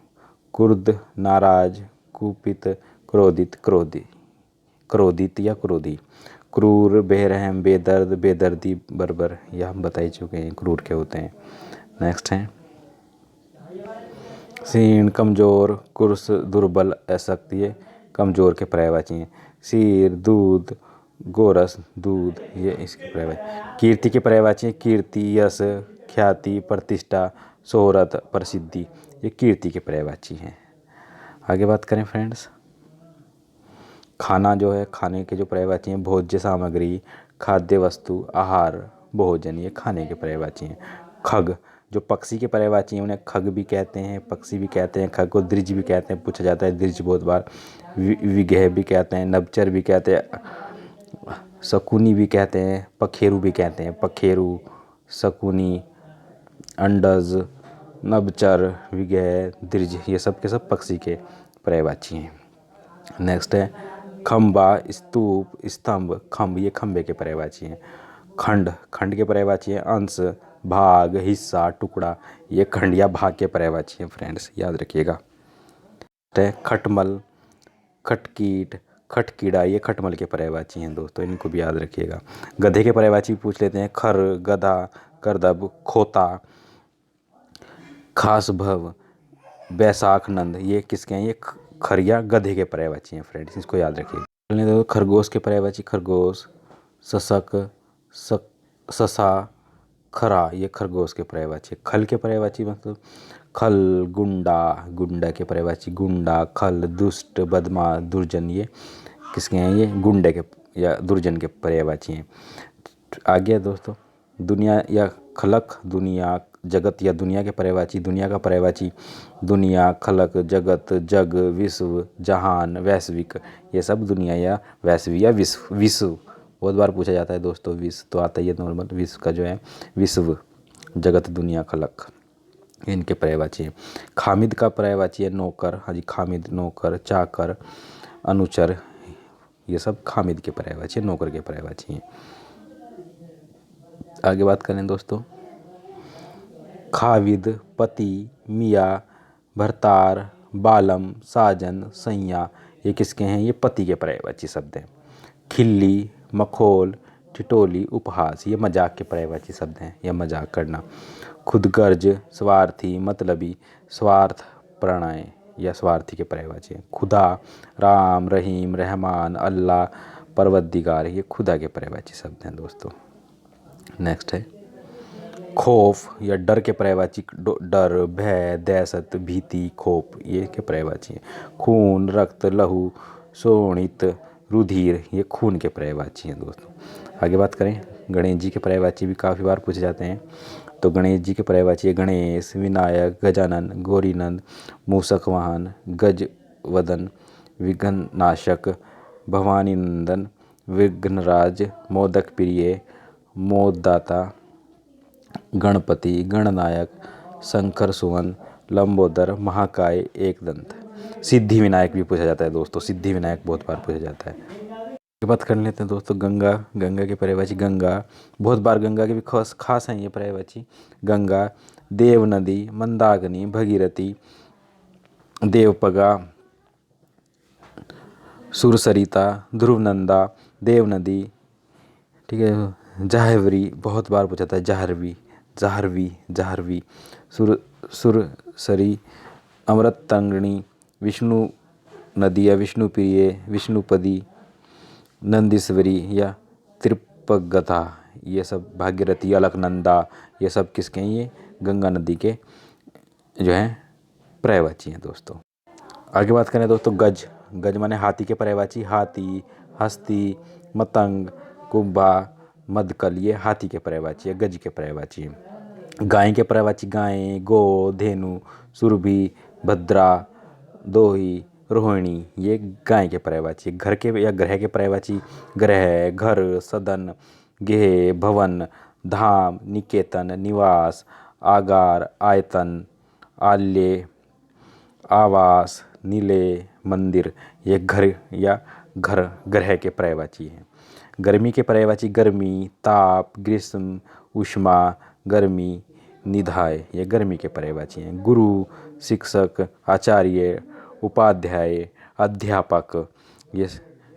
क्रुद्ध, नाराज, कुपित, क्रोधित, क्रोधित या क्रोधी। क्रूर, बेरहम, बेदर्द, बेदर्दी, बर्बर यह हम बता ही चुके हैं क्रूर के होते हैं। नेक्स्ट हैं सीण, कमज़ोर, कुर्स, दुर्बल, अशक्त ये कमज़ोर के पर्यायवाची हैं। शीर, दूध, गोरस, दूध ये इसके पर्यायवाची। कीर्ति के पर्यायवाची हैं कीर्ति, यश, ख्याति, प्रतिष्ठा, शोहरत, प्रसिद्धि ये कीर्ति के पर्यायवाची हैं। आगे बात करें फ्रेंड्स, खाना जो है खाने के जो पर्यायवाची हैं भोज्य सामग्री, खाद्य वस्तु, आहार, भोजन ये खाने के पर्यायवाची हैं। खग जो पक्षी के पर्यायवाची हैं उन्हें खग भी कहते हैं, पक्षी भी कहते हैं। खग को द्विज भी कहते हैं, पूछा जाता है द्विज बहुत बार। विगह भी कहते हैं, नभचर भी कहते हैं, शकुनी भी कहते हैं, पखेरु भी कहते हैं। पखेरु, शकुनी, अंडज, नभचर, विगह, द्विज ये सब के सब पक्षी के पर्यायवाची हैं। नेक्स्ट है खंबा, स्तूप, स्तंभ, खंभ ये खंबे के पर्यायवाची हैं। खंड, खंड के पर्यायवाची हैं अंश, भाग, हिस्सा, टुकड़ा ये खंड या भाग के पर्यायवाची हैं फ्रेंड्स याद रखिएगा। खटमल, खटकीट, खटकीड़ा ये खटमल के पर्यायवाची हैं दोस्तों, इनको भी याद रखिएगा। गधे के पर्यायवाची पूछ लेते हैं। खर, गधा, करदब, खोता, खास भव, बैसाख नंद ये किसके हैं, ये खरिया गधे के पर्यायवाची हैं फ्रेंड्स, इसको याद रखिए। खरगोश के पर्यायवाची खरगोश, सशक, ससा, खरा ये खरगोश के पर्यायवाची। खल के पर्यायवाची मतलब खल, गुंडा, गुंडा के पर्यायवाची गुंडा, खल, दुष्ट, बदमा, दुर्जन ये किसके हैं, ये गुंडे के या दुर्जन के पर्यायवाची हैं। आ गया दोस्तों दुनिया या खलक, दुनिया जगत या दुनिया के पर्यायवाची, दुनिया का पर्यायवाची दुनिया, खलक, जगत, जग, विश्व, जहान, वैश्विक, ये सब दुनिया या वैश्वी या विश्व। विश्व बहुत बार पूछा जाता है दोस्तों, विश्व तो आता ही है नॉर्मल, विश्व का जो है विश्व, जगत, दुनिया, खलक, इनके पर्यायवाची हैं। खामिद का पर्यायवाची है नौकर, हाँ जी, खामिद नौकर, चाकर, अनुचर, ये सब खामिद के पर्यायवाची, नौकर के पर्यायवाची हैं। आगे बात करें दोस्तों, खाविद, पति, मियाँ, भरतार, बालम, साजन, सैया, ये किसके हैं? ये पति के पर्यायवाची शब्द हैं। खिल्ली, मखौल, ठिठोली, उपहास, ये मजाक के पर्यायवाची शब्द हैं, या मजाक करना। खुदगर्ज, स्वार्थी, मतलबी, स्वार्थ प्रणय या स्वार्थी के पर्यायवाची हैं। खुदा, राम, रहीम, रहमान, अल्लाह, परवरदिगार, ये खुदा के पर्यायवाची शब्द हैं दोस्तों। नेक्स्ट है खौफ या डर के पर्यायवाची, डर, भय, दहशत, भीति, खौफ, ये के पर्यायवाची हैं। खून, रक्त, लहू, शोणित, रुधिर, ये खून के पर्यायवाची हैं दोस्तों। आगे बात करें, गणेश जी के पर्यायवाची भी काफ़ी बार पूछे जाते हैं। तो गणेश जी के पर्यायवाची है गणेश, विनायक, गजानन, गौरीनंद, मूषक वाहन, गजवदन, विघ्ननाशक, भवानीनंदन, विघ्नराज, मोदक प्रिय, मोददाता, गणपति, गणनायक, शंकर सुवन, लंबोदर, महाकाय, एकदंत। सिद्धि विनायक भी पूछा जाता है दोस्तों, सिद्धि विनायक बहुत बार पूछा जाता है। बात कर लेते हैं दोस्तों गंगा, गंगा के पर्यायवाची गंगा, बहुत बार गंगा के भी खास हैं ये पर्यायवाची। गंगा, देव नदी, मंदाकिनी, भगीरथी, देवपगा, सुरसरिता, ध्रुवनंदा, देव नदी, ठीक है। जाहवरी, बहुत बार पूछा था, जाहरवी, जाहरवी, जाहरवी, सुरसरी, अमृतंगणी, विष्णु नदी या विष्णुप्रिय, विष्णुपदी, नंदीश्वरी या त्रिपगता, ये सब भागीरथी, अलकनंदा, ये सब किसके हैं? ये गंगा नदी के जो हैं पर्यायवाची हैं दोस्तों। आगे बात करें दोस्तों गज, गज माने हाथी के पर्यायवाची, हाथी, हस्ती, मतंग, कुंभा, मदकल, ये हाथी के पर्यायवाची है, गज के पर्यायवाची हैं। गाय के पर्यायवाची गाय, गो, धेनु, सुरभि, भद्रा, दोही, रोहिणी, ये गाय के पर्यायवाची। घर के या ग्रह के पर्यायवाची ग्रह, घर, सदन, गेह, भवन, धाम, निकेतन, निवास, आगार, आयतन, आल्य, आवास, नीले, मंदिर, ये घर या घर ग्रह के पर्यायवाची हैं। गर्मी के पर्यायवाची गर्मी, ताप, ग्रीष्म, उष्मा, गर्मी, निधाय, ये गर्मी के पर्यायवाची हैं। गुरु, शिक्षक, आचार्य, उपाध्याय, अध्यापक, ये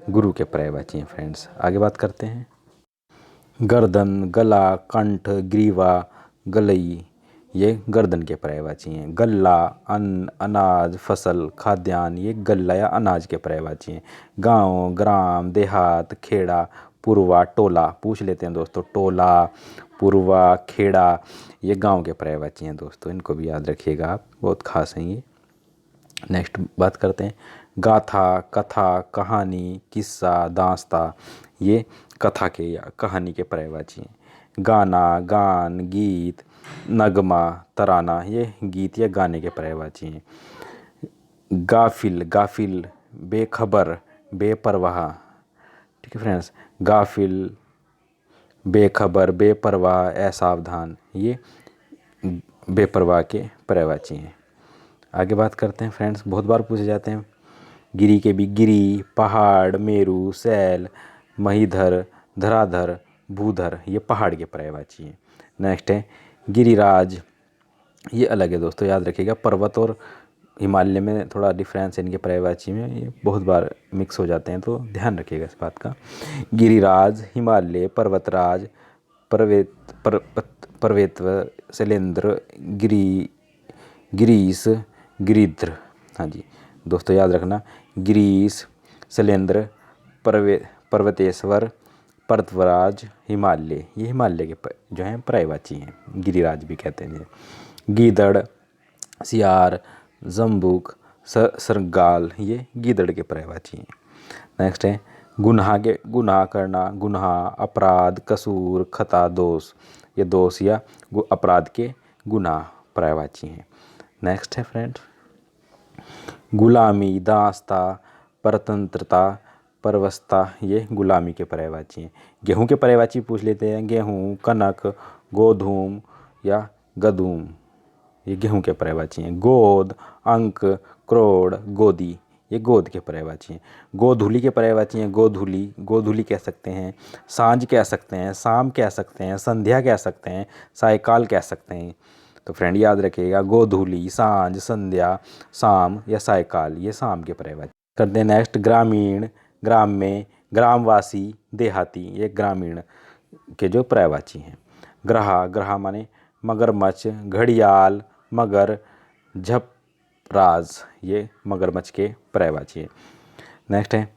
गुरु के पर्यायवाची हैं फ्रेंड्स। आगे बात करते हैं गर्दन, गला, कंठ, ग्रीवा, गलई, ये गर्दन के पर्यायवाची हैं। गल्ला, अन्न, अनाज, फसल, खाद्यान्न, ये गल्ला या अनाज के पर्यायवाची हैं। गांव, ग्राम, देहात, खेड़ा, पूर्वा, टोला, पूछ लेते हैं दोस्तों, टोला, पूर्वा, खेड़ा, ये गांव के पर्यायवाची हैं दोस्तों, इनको भी याद रखिएगा आप, बहुत खास हैं ये। नेक्स्ट बात करते हैं गाथा, कथा, कहानी, किस्सा, दास्ता, ये कथा के या कहानी के पर्यायवाची हैं। गाना, गान, गीत, नगमा, तराना, ये गीत या गाने के पर्यायवाची हैं। गाफिल, गाफिल, बेखबर, बेपरवाह, ठीक है फ्रेंड्स। गाफिल, बेखबर, बेपरवाह, असावधान, ये बेपरवाह के पर्यायवाची हैं। आगे बात करते हैं फ्रेंड्स, बहुत बार पूछे जाते हैं गिरी के भी, गिरी, पहाड़, मेरू, सैल, महीधर, धराधर, भूधर, ये पहाड़ के पर्यायवाची हैं। नेक्स्ट है गिरिराज, ये अलग है दोस्तों, याद रखिएगा। पर्वत और हिमालय में थोड़ा डिफरेंस है इनके पर्यायवाची में, ये बहुत बार मिक्स हो जाते हैं, तो ध्यान रखिएगा इस बात का। गिरिराज, हिमालय, पर्वतराज, पर्वतव, शैलेंद्र, गिरीश, गिरिद्र, हाँ जी दोस्तों याद रखना, गिरीश, शैलेंद्र, पर्वतेश्वर, पर्वतराज, हिमालय, ये हिमालय के जो हैं पर्यायवाची हैं, गिरिराज भी कहते हैं। गीदड़, सियार, जम्बूक, सरगाल, ये गीदड़ के पर्यायवाची हैं। नेक्स्ट है गुनाह के, गुनाह करना, गुनाह, अपराध, कसूर, खता, दोष, ये दोष या अपराध के गुनाह पर्यायवाची हैं। नेक्स्ट है फ्रेंड, गुलामी, दासता, परतंत्रता, परवस्ता, ये गुलामी के पर्यायवाची हैं। गेहूं के पर्यायवाची पूछ लेते हैं, गेहूं, कनक, गोधूम या गदूम, ये गेहूं के पर्यायवाची हैं। गोद, अंक, करोड़, गोदी, ये गोद के पर्यायवाची हैं। गोधूली के पर्यायवाची हैं, गोधूली, गोधूली कह सकते हैं, सांझ कह सकते हैं, शाम कह सकते हैं, संध्या कह सकते हैं, सायकाल कह सकते हैं। तो फ्रेंड याद रखिएगा, गोधूली, सांझ, संध्या, शाम या सायकाल, ये शाम के पर्यायवाची। करते हैं नेक्स्ट, ग्रामीण, ग्राम्य, ग्रामवासी, देहाती, ये ग्रामीण के जो पर्यायवाची हैं। ग्रहा, ग्रहा माने मगरमच्छ, घड़ियाल, मगर, झपराज, ये मगरमच्छ के पर्यायवाची हैं। नेक्स्ट है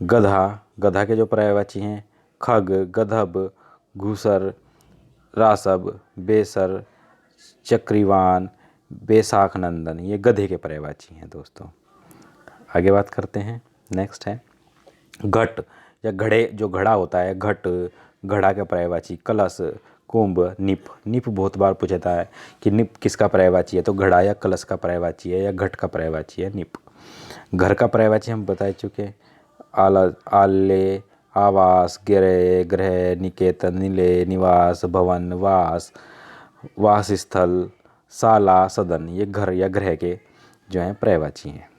गधा, गधा के जो पर्यायवाची हैं, खग, गधब, घूसर, रासब, बेसर, चक्रीवान, बैसाख नंदन, ये गधे के पर्यायवाची हैं दोस्तों। आगे बात करते हैं, नेक्स्ट है घट या घड़े, जो घड़ा होता है, घट, घड़ा का पर्यायवाची, कलश, कुंभ, निप, निप बहुत बार पूछता है कि निप किसका पर्यायवाची है, तो घड़ा या कलश का पर्यायवाची है या घट का पर्यायवाची है निप। घर का पर्यायवाची हम बता चुके, आले, आवास, गृह, गृह, निकेतन, निलय, निवास, भवन, वास, वासस्थल, शाला, सदन, ये घर या गृह के जो हैं पर्यायवाची हैं।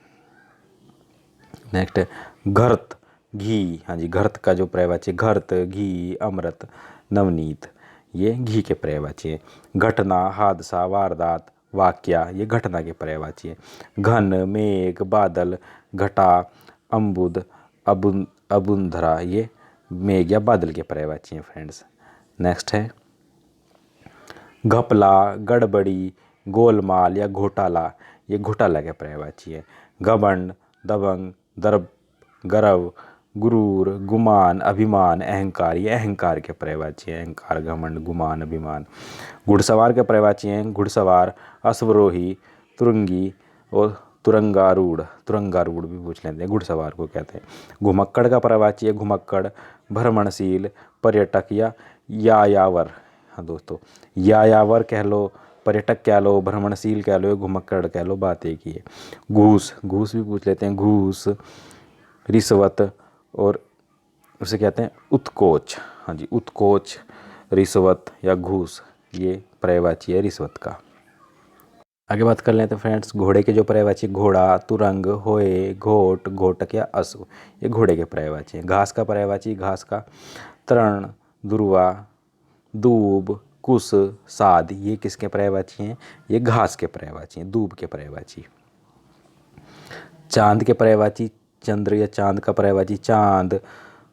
नेक्स्ट है घर्त, घी, हाँ जी, घर्त का जो पर्यायवाची, घर्त, घी, अमृत, नवनीत, ये घी के पर्यायवाची है। घटना, हादसा, वारदात, वाक्या, ये घटना के पर्यायवाची है। घन, मेघ, बादल, घटा, अम्बुद, अबुंधरा, ये मेघ या बादल के पर्यायवाची हैं फ्रेंड्स। नेक्स्ट है घपला, गड़बड़ी, गोलमाल या घोटाला, ये घोटाला के पर्यायवाची है। घमंड, दबंग, दर्प, गर्व, गुरूर, गुमान, अभिमान, अहंकार, ये अहंकार के पर्यायवाची है। अहंकार, घमंड, गुमान, अभिमान। घुड़सवार के पर्यायवाची हैं, घुड़सवार, अश्वरोही, तुरंगी और तुरंगारूढ़, तुरंगारूढ़ भी पूछ लेते हैं, घुड़सवार को कहते हैं। घुमक्कड़ का पर्यायवाची है, घुमक्कड़, भ्रमणशील, पर्यटक या यायावर। हाँ दोस्तों, यायावर कह लो, पर्यटक कह लो, भ्रमणशील कह लो, घुमक्कड़ कह लो, बात एक ही है। घूस, घूस भी पूछ लेते हैं, घूस, रिश्वत और उसे कहते हैं उत्कोच। हाँ जी, उत्कोच, रिश्वत या घूस, ये पर्यायवाची है रिश्वत का। आगे बात कर लेते हैं फ्रेंड्स, घोड़े के जो पर्यायवाची, घोड़ा, तुरंग, होए, घोट, घोटक या अश्व, ये घोड़े के पर्यायवाची हैं। घास का पर्यायवाची, घास का, तृण, दुर्वा, दूब, कुश, साद, ये किसके पर्यायवाची हैं, ये घास के पर्यायवाची हैं, दूब के पर्यायवाची। चांद के पर्यायवाची, चंद्र या चांद का पर्यायवाची, चांद,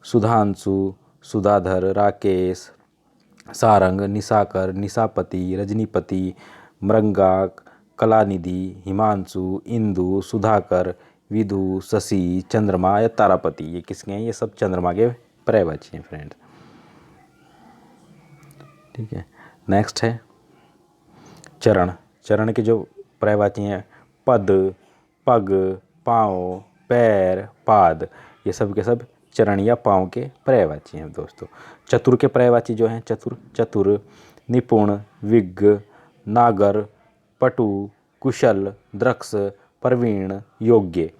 सुधांशु, सुधाधर, राकेश, सारंग, निशाकर, निशापति, रजनीपति, मृंगा, कलानिधि, हिमांशु, इंदु, सुधाकर, विधु, शशि, चंद्रमा या तारापति, ये किसके हैं, ये सब चंद्रमा के पर्यायवाची हैं फ्रेंड्स। ठीक है, नेक्स्ट है चरण, चरण के जो पर्यायवाची हैं, पद, पग, पाँव, पैर, पाद, ये सब के सब चरण या पाँव के पर्यायवाची हैं दोस्तों। चतुर के पर्यायवाची जो हैं, चतुर, चतुर, निपुण, विज्ञ, नागर, पटु, कुशल, दक्ष, प्रवीण, योग्य,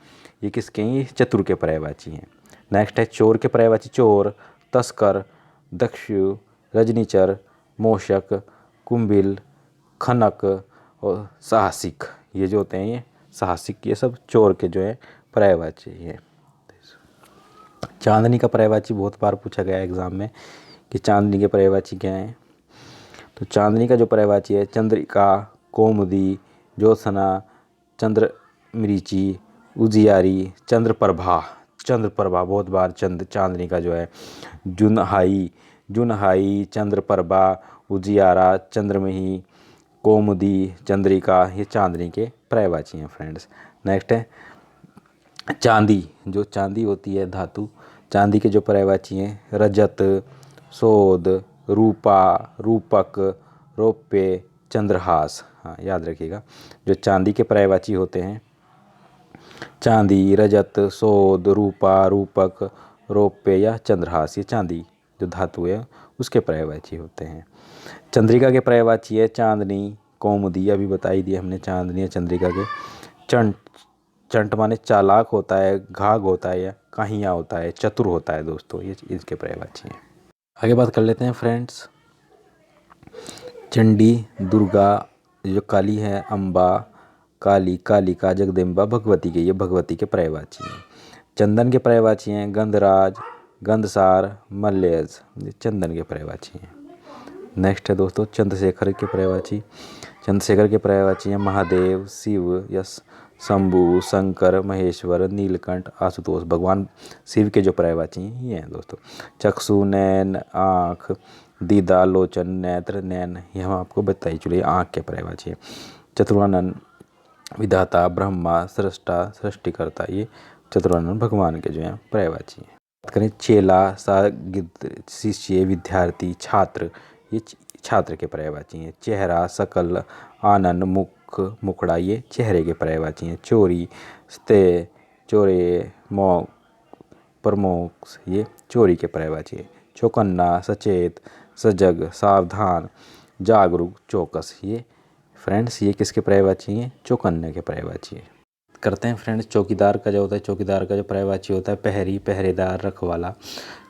ये किसके हैं, ये चतुर के पर्यायवाची हैं। नेक्स्ट है चोर के पर्यायवाची, चोर, तस्कर, दक्षु, रजनीचर, मोशक, कुंभिल, खनक और साहसिक, ये जो होते हैं ये साहसिक, ये सब चोर के जो है पर्यायवाची है। चांदनी का पर्यायवाची बहुत बार पूछा गया है एग्जाम में कि चांदनी के पर्यायवाची क्या हैं। तो चांदनी का जो पर्यायवाची है, चंद्रिका, कौमुदी, ज्योत्सना, चंद्रमरीचि, उजियारी, चंद्रप्रभा, चंद्रप्रभा बहुत बार चांदनी का जो है, जुनहाई, जुनहाई, चंद्रप्रभा, उजियारा, चंद्रमही, कौमुदी, चंद्रिका, ये चांदनी के पर्यायवाची हैं फ्रेंड्स। नेक्स्ट है चांदी, जो चांदी होती है धातु, चांदी के जो पर्यायवाची हैं, रजत, शोध, रूपा, रूपक, रौप्य, चंद्रहास। हाँ याद रखिएगा, जो चांदी के पर्यायवाची होते हैं, चांदी, रजत, शोध, रूपा, रूपक, रौप्य या चंद्रहास, ये चांदी जो धातु है उसके पर्यायवाची होते हैं। चंद्रिका के पर्यायवाची है चांदनी, कौमुदी, अभी बताई दी हमने चांदनी या चंद्रिका के। चंट, चंट माने चालाक होता है, घाघ होता है या काहिया होता है, चतुर होता है दोस्तों, ये इसके पर्यायवाची हैं। आगे बात कर लेते हैं फ्रेंड्स। चंडी, दुर्गा, जो काली है, अम्बा, काली, कालिका, जगदम्बा, भगवती के, ये भगवती के पर्यायवाची हैं। चंदन के पर्यायवाची हैं गंधराज, गंधसार, मल्लेज, ये चंदन के पर्यायवाची हैं। नेक्स्ट है दोस्तों चंद्रशेखर के पर्यायवाची। चंद्रशेखर के पर्यायवाची हैं महादेव, शिव, यश, शंभु, शंकर, महेश्वर, नीलकंठ, आशुतोष। भगवान शिव के जो पर्यायवाची हैं ये हैं दोस्तों। चक्षु, नैन, आँख, दीदा, लोचन, नेत्र, नैन, ये हम आपको बताई चलिए आँख के पर्यायवाची है। चतुरानन, विधाता, ब्रह्मा, सृष्टा, सृष्टिकर्ता, ये चतुरानन भगवान के जो हैं पर्यायवाची हैं। बात करें चेला, शागिर्द, शिष्य, विद्यार्थी, छात्र, ये छात्र के पर्यायवाची हैं। चेहरा, शकल, आनंद, मुख, मुखड़ा, ये चेहरे के पर्यायवाची हैं। चोरी, स्ते, चोरे, मोक्ष, प्रमोक्ष, ये चोरी के पर्यायवाची है। चौकन्ना, सचेत, सजग, सावधान, जागरूक, चौकस, ये फ्रेंड्स ये किसके पर्यायवाची हैं? चौकन्ने के पर्यायवाची है। करते हैं फ्रेंड्स चौकीदार का जो होता है, चौकीदार का जो पर्यायवाची होता है पहरी, पहरेदार, रखवाला।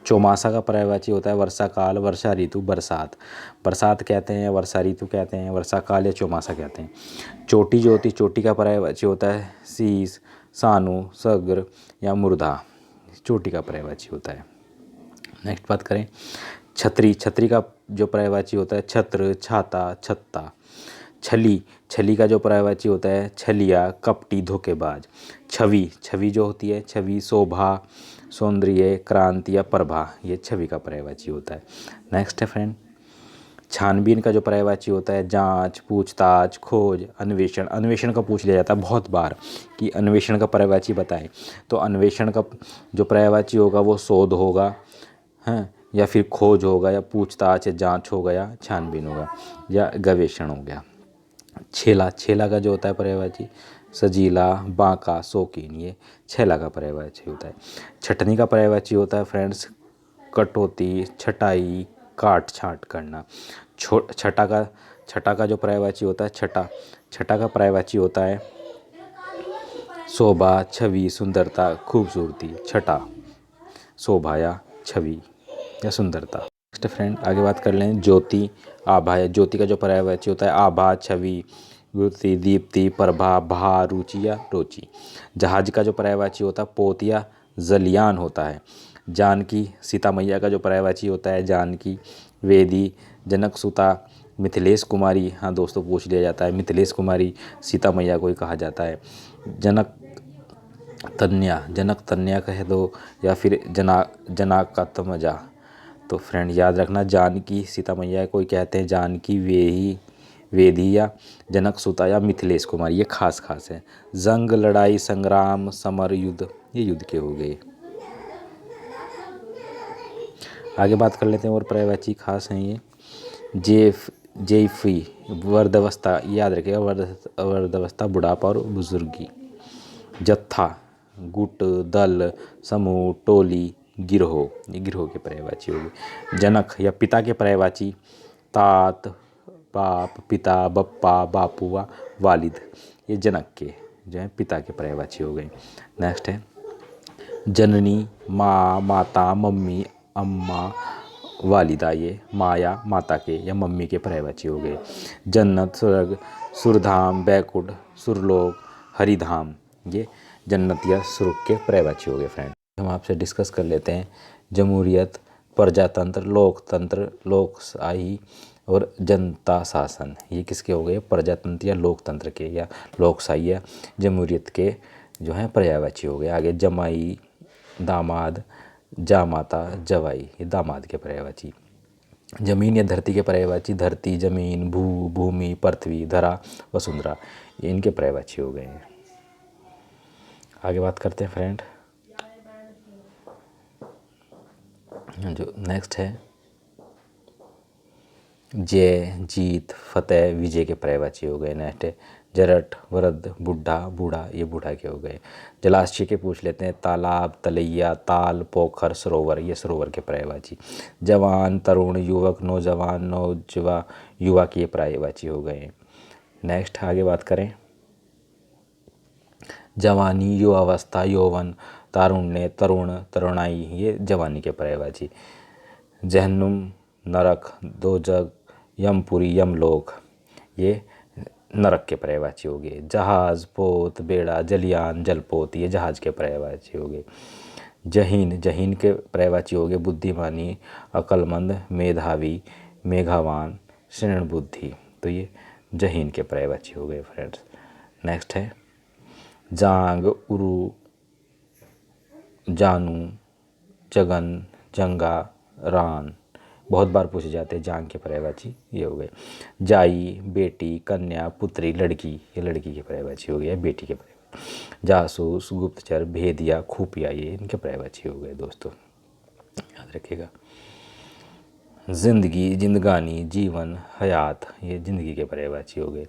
चौमासा का पर्यायवाची होता है वर्षा काल, वर्षा ऋतु, बरसात। बरसात कहते हैं, वर्षा ऋतु कहते हैं, वर्षा काल या चौमासा कहते हैं। चोटी जो होती है, चोटी का पर्यायवाची होता है शीश, सानु, सग्र या मुर्दा, चोटी का पर्यायवाची होता है। नेक्स्ट बात करें छतरी, छतरी का जो पर्यायवाची होता है छत्र, छाता, छत्ता। छली, छली का जो पर्यायवाची होता है छलिया, कपटी, धोखेबाज। छवि, छवि जो होती है छवि, शोभा, सौंदर्य, क्रांति या प्रभा, ये छवि का पर्यायवाची होता है। नेक्स्ट है फ्रेंड छानबीन का जो पर्यायवाची होता है जांच, पूछताछ, खोज, अन्वेषण। अन्वेषण का पूछ लिया जाता है बहुत बार कि अन्वेषण का पर्यायवाची बताएं, तो अन्वेषण का जो पर्यायवाची होगा वो शोध होगा, हैं, या फिर खोज होगा, या पूछताछ या जांच होगा, या छानबीन होगा, या गवेषण हो गया। छेला, छेला का जो होता है पर्यायवाची सजीला, बांका, शौकीन, ये छेला का पर्यायवाची होता है। छटनी का पर्यायवाची होता है फ्रेंड्स कटौती, छटाई, काट छाँट करना। छटा का जो पर्यायवाची होता है छटा, छटा का पर्यायवाची होता है शोभा, छवि, सुंदरता, खूबसूरती। छटा, शोभा या छवि या सुंदरता। नेक्स्ट फ्रेंड आगे बात कर लें ज्योति, आभा। या ज्योति का जो पर्यायवाची होता है आभा, छवि, ज्योति, दीप्ति, प्रभा, भा, रुचि या रोचि। जहाज का जो पर्यायवाची होता है पोत या जलियान होता है। जानकी, सीता मैया का जो पर्यायवाची होता है जानकी, वेदी, जनक सुता, मिथिलेश कुमारी। हाँ दोस्तों पूछ लिया जाता है मिथिलेश कुमारी सीता मैया को ही कहा जाता है। जनक तन्या, जनक तन्या कह दो, या फिर जनाकतमजा। तो फ्रेंड याद रखना जानकी सीता मैया को कहते हैं जानकी, वेही, वेदी या जनक सुता या मिथिलेश कुमार, ये खास है। जंग, लड़ाई, संग्राम, समर, युद्ध, ये युद्ध के हो गए। आगे बात कर लेते हैं और पर्यायवाची खास हैं ये जेफी, वर्धावस्था, याद रखिएगा वर्धावस्था, बुढ़ापा और बुजुर्गी। जत्था, गुट, दल, समूह, टोली, गिरोह, ये गिरोह के पर्यायवाची होगी। जनक या पिता के पर्यायवाची तात, बाप, पिता, बप्पा, बापू व वालिद, ये जनक के जो है पिता के पर्यायवाची हो गए। नेक्स्ट है जननी, माँ, माता, मम्मी, अम्मा, वालिदा, ये माँ या माता के या मम्मी के पर्यायवाची हो गए। जन्नत, स्वर्ग, सुरधाम, बैकुंठ, सुरलोक, हरिधाम, ये जन्नत या स्वर्ग के पर्यायवाची हो गए। फ्रेंड हम आपसे डिस्कस कर लेते हैं जमहूरियत, प्रजातंत्र, लोकतंत्र, लोकशाही और जनता शासन, ये किसके हो गए? प्रजातंत्र या लोकतंत्र के या लोकशाही या जमहूरियत के जो हैं पर्यायवाची हो गए। आगे जमाई, दामाद, जामाता, जवाई, ये दामाद के पर्यायवाची। जमीन या धरती के पर्यायवाची धरती, जमीन, भूमि, पृथ्वी, धरा, वसुंधरा, ये इनके पर्यायवाची हो गए हैं। आगे बात करते हैं फ्रेंड जो नेक्स्ट है जय, जीत, फतेह, विजय के पर्यायवाची हो गए। नेक्स्ट है जरठ वृद्ध, बुढ़ा बूढ़ा, ये बूढ़ा के हो गए। जलाशय के पूछ लेते हैं, तालाब, तलैया, ताल, पोखर, सरोवर, ये सरोवर के पर्यायवाची। जवान, तरुण, युवक, नौजवान, नौजवा, युवा के पर्यायवाची हो गए। नेक्स्ट आगे बात करें, जवानी, युवावस्था, यौवन, तारुण्य, तरुण, तरुणाई, ये जवानी के पर्यायवाची। जहन्नुम, नरक, दोजग, यमपुरी, यमलोक, ये नरक के पर्यायवाची हो गए। जहाज, पोत, बेड़ा, जलियान, जलपोत, ये जहाज के पर्यायवाची हो गए। जहीन, जहीन के पर्यायवाची हो गए बुद्धिमानी, अक्लमंद, मेधावी, मेघावान, श्रेण बुद्धि, तो ये जहीन के पर्यायवाची हो गए फ्रेंड्स। नेक्स्ट है जांग, उरु, जानू, जगन, जंगा, रान, बहुत बार पूछे जाते हैं जांग के पर्यायवाची, ये हो गए। जाई, बेटी, कन्या, पुत्री, लड़की, ये लड़की के पर्यायवाची हो गया, बेटी के पर्यायवाची। जासूस, गुप्तचर, भेदिया, खुफिया, ये इनके पर्यायवाची हो गए दोस्तों, याद रखिएगा। जिंदगी, जिंदगानी, जीवन, हयात, ये जिंदगी के पर्यायवाची हो गए।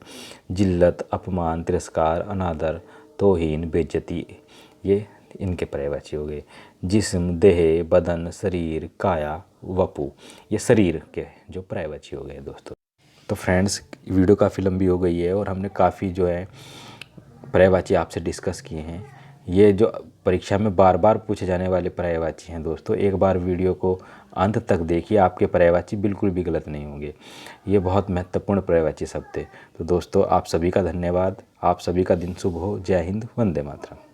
जिल्लत, अपमान, तिरस्कार, अनादर, तौहीन, बेइज्जती, ये इनके पर्यायवाची हो गए। जिस्म, देह, बदन, शरीर, काया, वपु, ये शरीर के जो पर्यायवाची हो गए दोस्तों। तो फ्रेंड्स वीडियो काफ़ी लंबी हो गई है और हमने काफ़ी जो है पर्यायवाची आपसे डिस्कस किए हैं। ये जो परीक्षा में बार बार पूछे जाने वाले पर्यायवाची हैं दोस्तों, एक बार वीडियो को अंत तक देखिए, आपके पर्यायवाची बिल्कुल भी गलत नहीं होंगे। ये बहुत महत्वपूर्ण पर्यायवाची शब्द थे। तो दोस्तों आप सभी का धन्यवाद, आप सभी का दिन शुभ हो। जय हिंद, वंदे मातरम।